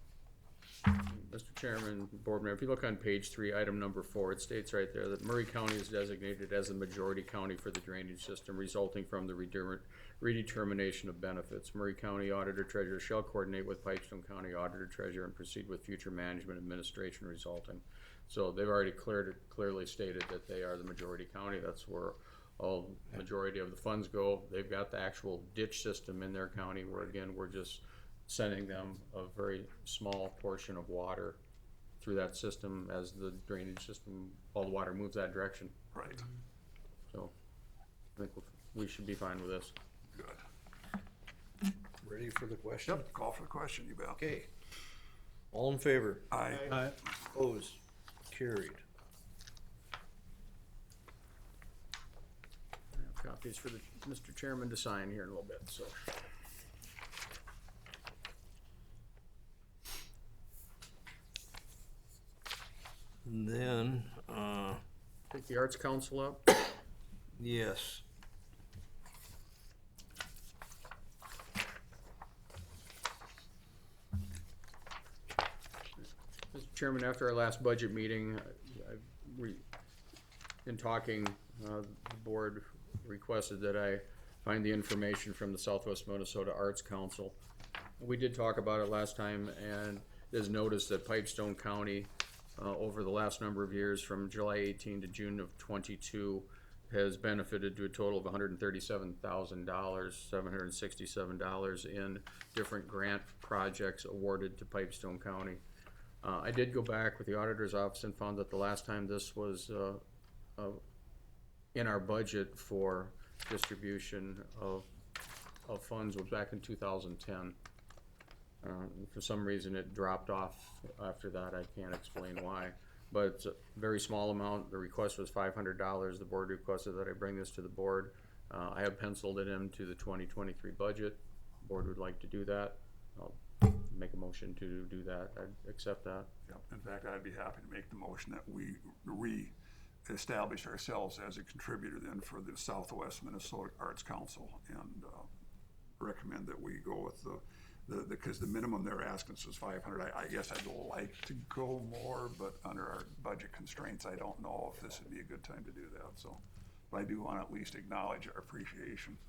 Mr. Chairman, Board Member, if you look on page 3, item number 4, it states right there that Murray County is designated as the majority county for the drainage system resulting from the redetermination of benefits. Murray County Auditor Treasurer shall coordinate with Pipestone County Auditor Treasurer and proceed with future management administration resulting. So they've already clearly stated that they are the majority county. That's where all majority of the funds go. They've got the actual ditch system in their county where, again, we're just sending them a very small portion of water through that system as the drainage system, all the water moves that direction. Right. So I think we should be fine with this. Good. Ready for the question? Yep, call for the question, you bet. Okay. All in favor? Aye. Opposed? Carried. I have copies for Mr. Chairman to sign here in a little bit, so. And then, Take the Arts Council up. yes. Chairman, after our last budget meeting, in talking, the board requested that I find the information from the Southwest Minnesota Arts Council. We did talk about it last time, and there's noticed that Pipestone County, over the last number of years, from July 18 to June of 22, has benefited to a total of $137,767 in different grant projects awarded to Pipestone County. I did go back with the auditor's office and found that the last time this was in our budget for distribution of funds was back in 2010. For some reason it dropped off after that. I can't explain why, but it's a very small amount. The request was $500. The board requested that I bring this to the board. I have penciled it into the 2023 budget. The board would like to do that. I'll make a motion to do that. I'd accept that. Yeah, in fact, I'd be happy to make the motion that we re-establish ourselves as a contributor then for the Southwest Minnesota Arts Council, and recommend that we go with because the minimum they're asking us is 500. I guess I'd like to go more, but under our budget constraints, I don't know if this would be a good time to do that. So, but I do want to at least acknowledge our appreciation.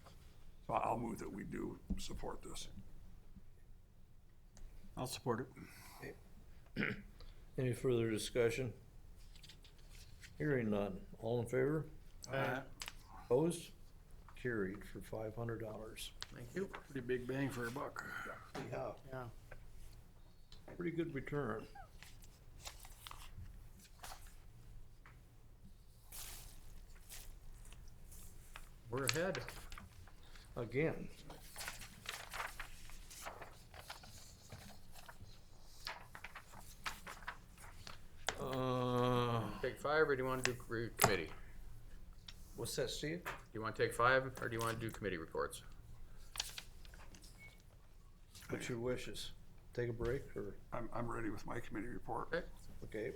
So I'll move that we do support this. I'll support it. Any further discussion? Hearing none. All in favor? Aye. Opposed? Carried for $500. Thank you. Pretty big bang for a buck. Yeah, Yeah. pretty good return. We're ahead. Again. Take 5, or do you want to do committee? What's that, Steve? Do you want to take 5, or do you want to do committee reports? What's your wishes? Take a break or? I'm ready with my committee report. Okay. Okay.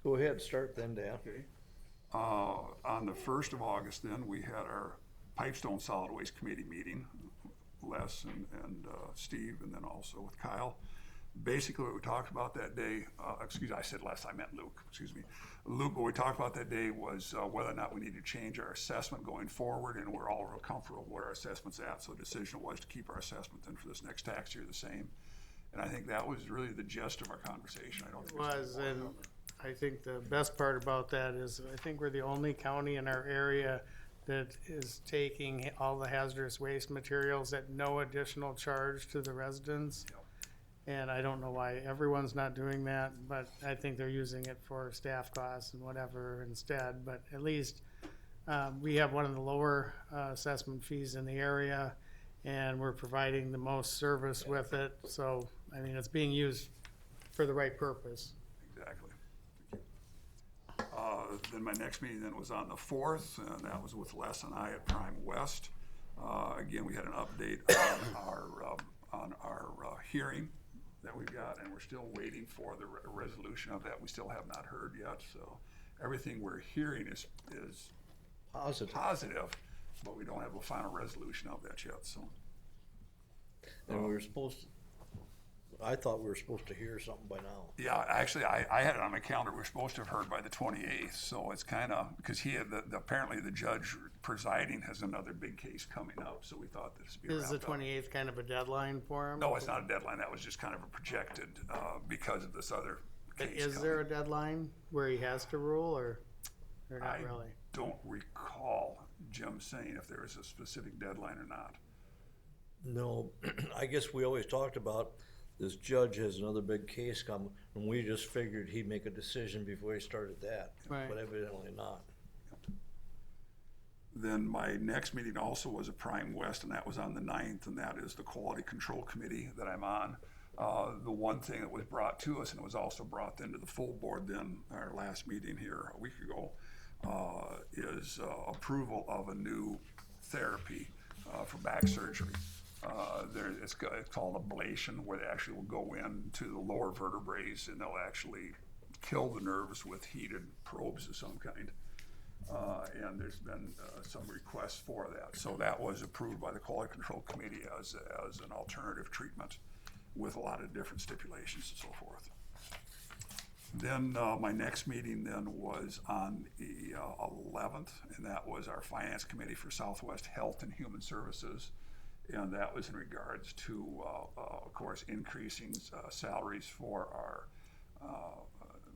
Go ahead, start then, Dan. Okay. On the 1st of August then, we had our Pipestone Solid Waste Committee meeting, Les and Steve, and then also with Kyle. Basically what we talked about that day, excuse me, I said Les, I meant Luke, excuse me. Luke, what we talked about that day was whether or not we need to change our assessment going forward, and we're all real comfortable where our assessment's at, so the decision was to keep our assessment then for this next tax year the same. And I think that was really the gist of our conversation. I don't think And I think the best part about that is I think we're the only county in our area that is taking all the hazardous waste materials at no additional charge to the residents. And I don't know why everyone's not doing that, but I think they're using it for staff costs and whatever instead. But at least we have one of the lower assessment fees in the area, and we're providing the most service with it. So, I mean, it's being used for the right purpose. Exactly. Then my next meeting then was on the 4th, and that was with Les and I at Prime West. Again, we had an update on our hearing that we've got, and we're still waiting for the resolution of that. We still have not heard yet, so everything we're hearing is positive, but we don't have a final resolution of that yet, so. And we were supposed to, I thought we were supposed to hear something by now. Yeah, actually, I had it on my calendar. We're supposed to have heard by the 28th, so it's kind of, because he had, apparently the judge presiding has another big case coming up, so we thought this would be Is the 28th kind of a deadline for him? No, it's not a deadline. That was just kind of a projected, because of this other case. Is there a deadline where he has to rule, or not I really? don't recall Jim saying if there was a specific deadline or not. No, I guess we always talked about this judge has another big case coming, and we just figured he'd make a decision before he started that, Right. but evidently not. Then my next meeting also was at Prime West, and that was on the 9th, and that is the Quality Control Committee that I'm on. The one thing that was brought to us, and it was also brought into the full board then, our last meeting here a week ago, is approval of a new therapy for back surgery. It's called ablation, where they actually will go into the lower vertebrae and they'll actually kill the nerves with heated probes of some kind. And there's been some requests for that. So that was approved by the Quality Control Committee as an alternative treatment with a lot of different stipulations and so forth. Then my next meeting then was on the 11th, and that was our Finance Committee for Southwest Health and Human Services. And that was in regards to, of course, increasing salaries for our,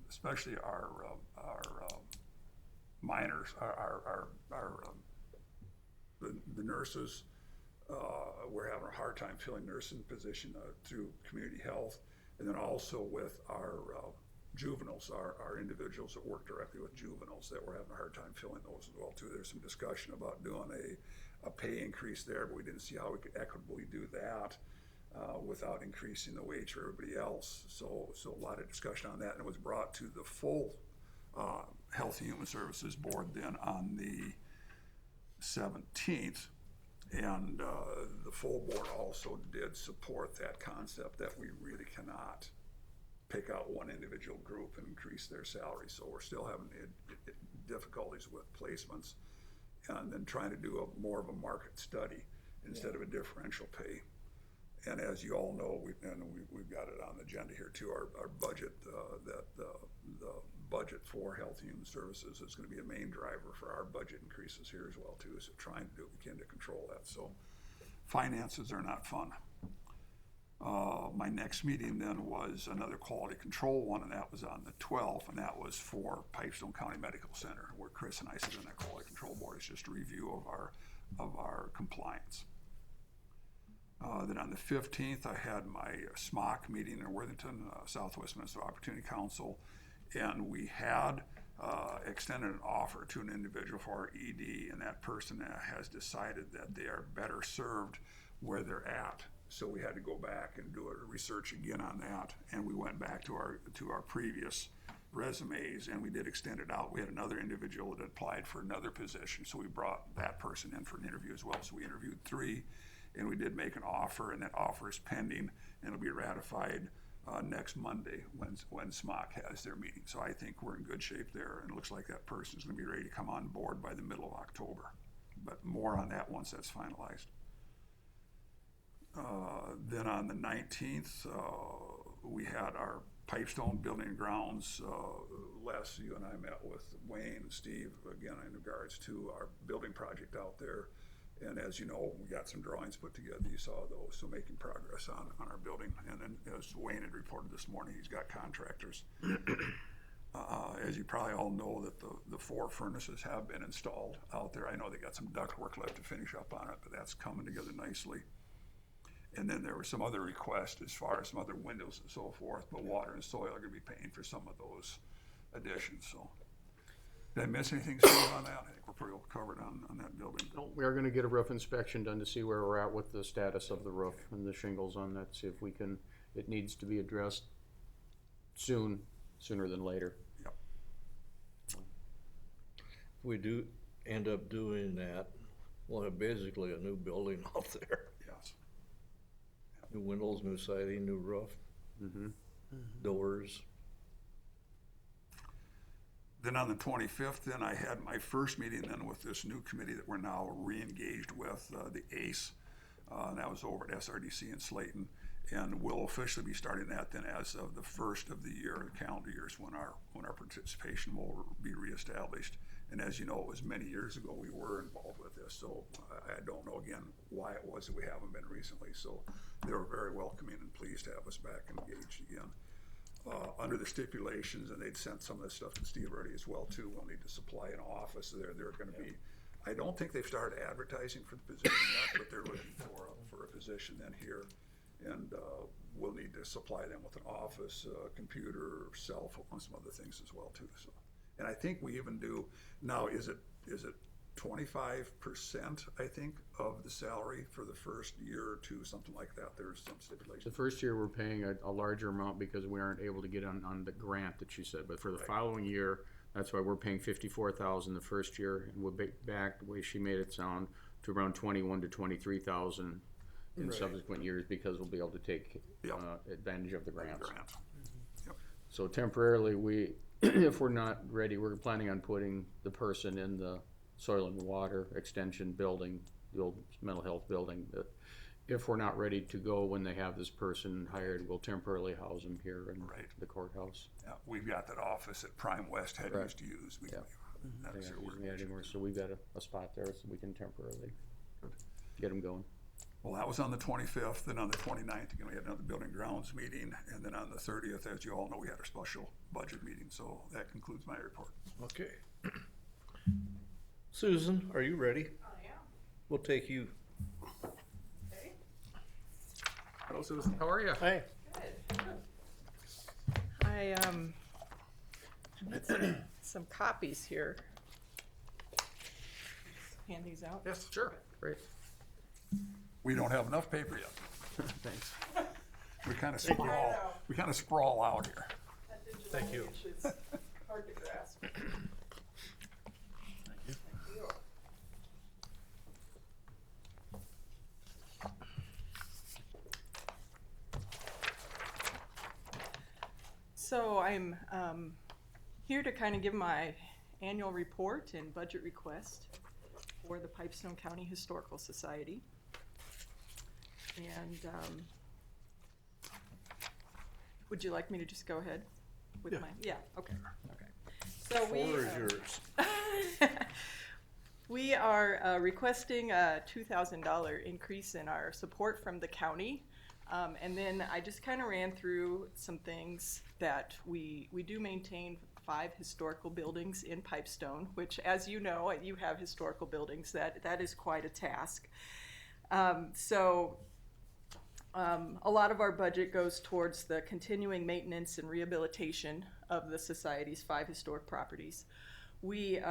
especially our minors, the nurses. We're having a hard time filling nursing position through community health, and then also with our juveniles, our individuals that work directly with juveniles, that we're having a hard time filling those as well too. There's some discussion about doing a pay increase there, but we didn't see how we could equitably do that without increasing the wage for everybody else. So a lot of discussion on that, and it was brought to the full Health and Human Services Board then on the 17th. And the full board also did support that concept that we really cannot pick out one individual group and increase their salary. So we're still having difficulties with placements, and then trying to do more of a market study instead of a differential pay. And as you all know, we've got it on the agenda here too, our budget, the budget for Health and Human Services is going to be a main driver for our budget increases here as well too, so trying to do what we can to control that. So finances are not fun. My next meeting then was another quality control one, and that was on the 12th, and that was for Pipestone County Medical Center, where Chris and I sit in that quality control board. It's just a review of our compliance. Then on the 15th, I had my SMOC meeting in Worthington, Southwest Minnesota Opportunity Council, and we had extended an offer to an individual for our ED, and that person has decided that they are better served where they're at. So we had to go back and do a research again on that, and we went back to our previous resumes, and we did extend it out. We had another individual that applied for another position, so we brought that person in for an interview as well. So we interviewed 3, and we did make an offer, and that offer is pending, and it'll be ratified next Monday when SMOC has their meeting. So I think we're in good shape there, and it looks like that person's going to be ready to come on board by the middle of October. But more on that once that's finalized. Then on the 19th, we had our Pipestone Building and Grounds. Les, you and I met with Wayne and Steve again in regards to our building project out there. And as you know, we got some drawings put together. You saw those, so making progress on our building. And then as Wayne had reported this morning, he's got contractors. As you probably all know, that the 4 furnaces have been installed out there. I know they got some duct work left to finish up on it, but that's coming together nicely. And then there were some other requests as far as some other windows and so forth, but water and soil are gonna be paying for some of those additions, so. Did I miss anything, Steve, on that? I think we're pretty well covered on that building. No, we are gonna get a roof inspection done to see where we're at with the status of the roof and the shingles on that, see if we can, it needs to be addressed sooner than later. Yep. We do end up doing that, we'll have basically a new building out there. Yes. New windows, new siding, new roof, doors. Then on the 25th, then I had my first meeting then with this new committee that we're now re-engaged with, the ACE. And that was over at SRDC in Slayton. And we'll officially be starting that then as of the first of the year, the calendar years, when our participation will be reestablished. And as you know, it was many years ago we were involved with this. So I don't know again why it was that we haven't been recently. So they were very welcoming and pleased to have us back engaged again. Under the stipulations, and they'd sent some of this stuff to Steve already as well too. We'll need to supply an office. They're going to be. I don't think they've started advertising for the position yet, but they're looking for a position then here, and we'll need to supply them with an office, computer, cell phone, some other things as well too. So, and I think we even do now. Is it 25%, I think, of the salary for the first year or two, something like that. There's some stipulation. The first year, we're paying a larger amount because we aren't able to get on the grant that she said, but for the following year, that's why we're paying $54,000 the first year, and we'll be back, the way she made it sound, to around $21,000 to $23,000 in subsequent years, because we'll be able to take advantage of the grants. Yep. So temporarily, if we're not ready, we're planning on putting the person in the soil and water extension building, the old mental health building, if we're not ready to go when they have this person hired, we'll temporarily house them here in Right. the courthouse. Yeah, we've got that office that Prime West had Right. used to use. Yeah. That's They're who not using we're it anymore, so we've got a spot there so we can temporarily get them going. Well, that was on the 25th, then on the 29th, again, we had another building grounds meeting, and then on the 30th, as you all know, we had our special budget meeting, so that concludes my report. Okay. Susan, are you ready? I am. We'll take you. Okay. Hello, Susan. How are you? Hey. I need some copies here. Hand these out. Yes, sure. Great. We don't have enough paper yet. Thanks. We kind of sprawl out here. Thank you. It's hard to grasp. So I'm here to kind of give my annual report and budget request for the Pipestone County Historical Society. And would you like me to just go ahead with my? Yeah. Okay. Okay. So Floor is yours. we are requesting a $2,000 increase in our support from the county. And then I just kind of ran through some things that we do maintain 5 historical buildings in Pipestone, which, as you know, you have historical buildings. That is quite a task. A lot of our budget goes towards the continuing maintenance and rehabilitation of the Society's 5 historic properties. We've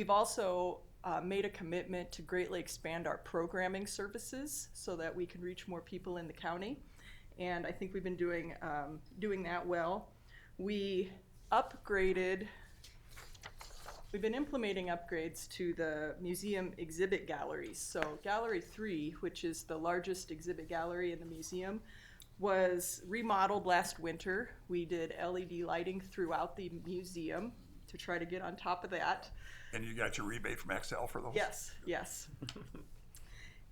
also made a commitment to greatly expand our programming services so that we can reach more people in the county, and I think we've been doing that well. We've been implementing upgrades to the museum exhibit galleries. So Gallery 3, which is the largest exhibit gallery in the museum, was remodeled last winter. We did LED lighting throughout the museum to try to get on top of that. And you got your rebate from XL for those? Yes, yes.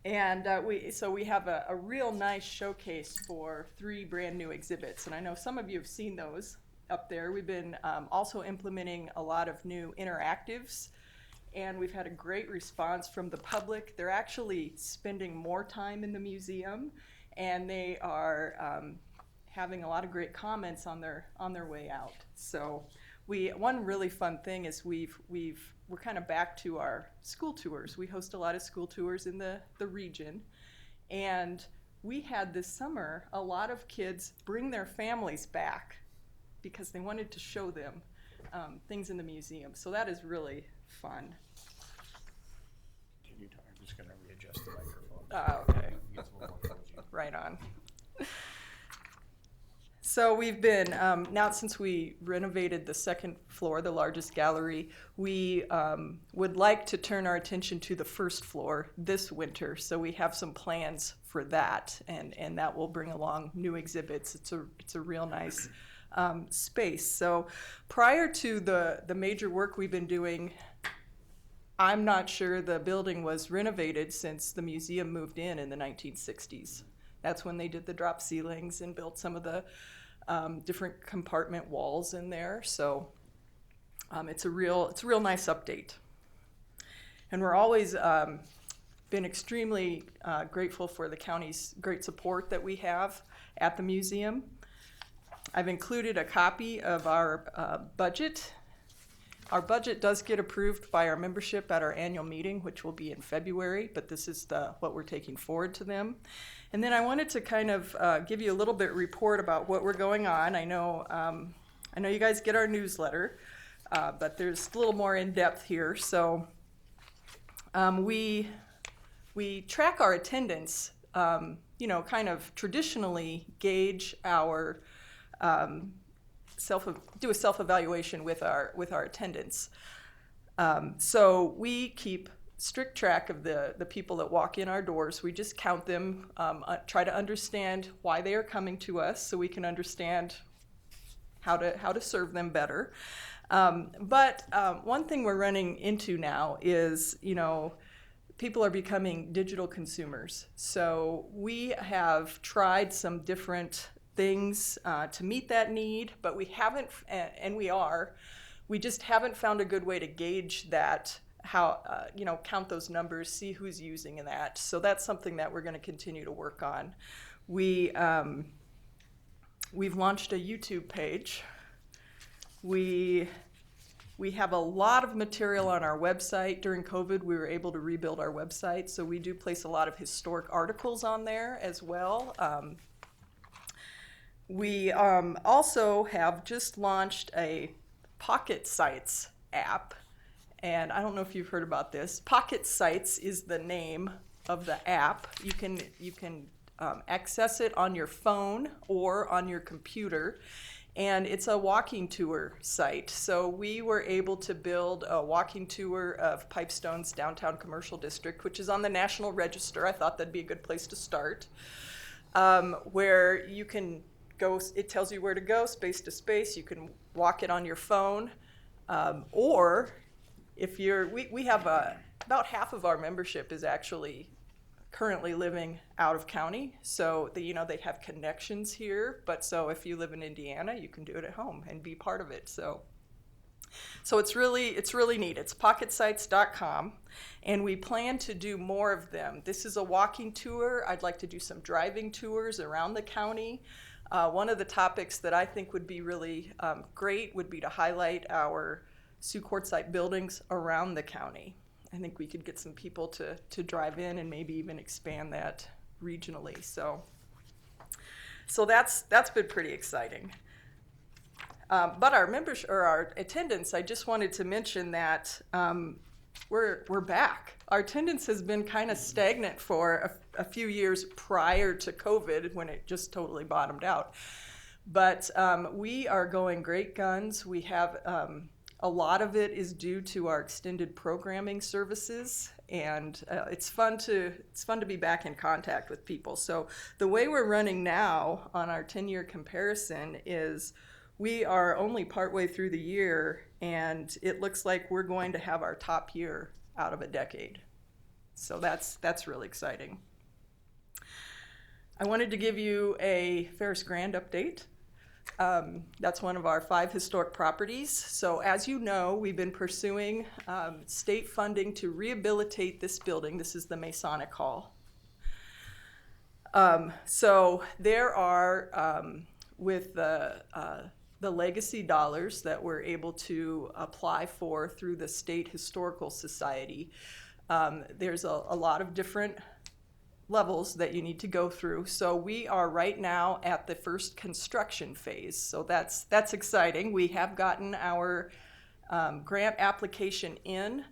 And we have a real nice showcase for 3 brand new exhibits. And I know some of you have seen those up there. We've been also implementing a lot of new interactives, and we've had a great response from the public. They're actually spending more time in the museum, and they are having a lot of great comments on their way out. So one really fun thing is we're kind of back to our school tours. We host a lot of school tours in the region, and we had this summer a lot of kids bring their families back because they wanted to show them things in the museum. So that is really fun. I'm just gonna readjust the microphone. Okay. Right on. So we've been, now since we renovated the 2nd floor, the largest gallery, we would like to turn our attention to the 1st floor this winter. So we have some plans for that, and that will bring along new exhibits. It's a real nice space. So prior to the major work we've been doing, I'm not sure the building was renovated since the museum moved in the 1960s. That's when they did the drop ceilings and built some of the different compartment walls in there. So it's a real nice update. And we're always been extremely grateful for the county's great support that we have at the museum. I've included a copy of our budget. Our budget does get approved by our membership at our annual meeting, which will be in February, but this is what we're taking forward to them. And then I wanted to kind of give you a little bit report about what we're going on. I know you guys get our newsletter, but there's a little more in depth here. So we track our attendance, kind of traditionally gauge our do a self-evaluation with our attendance. So we keep strict track of the people that walk in our doors. We just count them, try to understand why they are coming to us so we can understand how to serve them better. But one thing we're running into now is, people are becoming digital consumers. So we have tried some different things to meet that need, but we haven't, and we just haven't found a good way to gauge that, how, count those numbers, see who's using that. So that's something that we're going to continue to work on. We've launched a YouTube page. We have a lot of material on our website. During COVID, we were able to rebuild our website, so we do place a lot of historic articles on there as well. We also have just launched a Pocket Sites app, and I don't know if you've heard about this. Pocket Sites is the name of the app. You can access it on your phone or on your computer. And it's a walking tour site. So we were able to build a walking tour of Pipestone's downtown commercial district, which is on the National Register. I thought that'd be a good place to start. Where you can go, it tells you where to go, space to space. You can walk it on your phone. Or if we have about half of our membership is actually currently living out of county, so they have connections here. But so if you live in Indiana, you can do it at home and be part of it. So it's really neat. It's pocketsites.com, and we plan to do more of them. This is a walking tour. I'd like to do some driving tours around the county. One of the topics that I think would be really great would be to highlight our Sioux Quartzsite buildings around the county. I think we could get some people to drive in and maybe even expand that regionally. So that's been pretty exciting. But our members or our attendance, I just wanted to mention that we're back. Our attendance has been kind of stagnant for a few years prior to COVID, when it just totally bottomed out. But we are going great guns. We have a lot of it is due to our extended programming services, and it's fun to be back in contact with people. So the way we're running now on our 10-year comparison is we are only partway through the year, and it looks like we're going to have our top year out of a decade. So that's really exciting. I wanted to give you a Ferris Grand update. That's one of our 5 historic properties. So as you know, we've been pursuing state funding to rehabilitate this building. This is the Masonic Hall. So there are, with the legacy dollars that we're able to apply for through the State Historical Society, there's a lot of different levels that you need to go through. So we are right now at the first construction phase. So that's exciting. We have gotten our grant application in.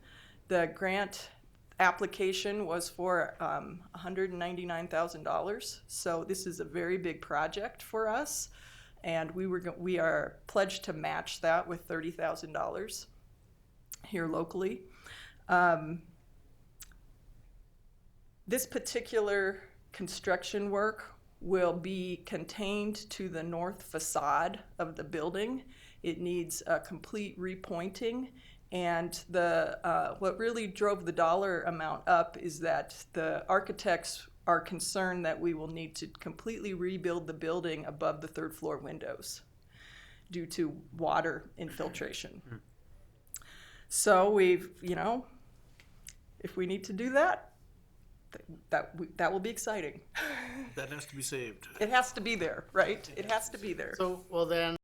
The grant application was for $199,000. So this is a very big project for us, and we are pledged to match that with $30,000 here locally. This particular construction work will be contained to the north facade of the building. It needs a complete repointing, and what really drove the dollar amount up is that the architects are concerned that we will need to completely rebuild the building above the 3rd floor windows due to water infiltration. So if we need to do that, that will be exciting. That has to be saved. It has to be there, right? It has to be there. So, well then,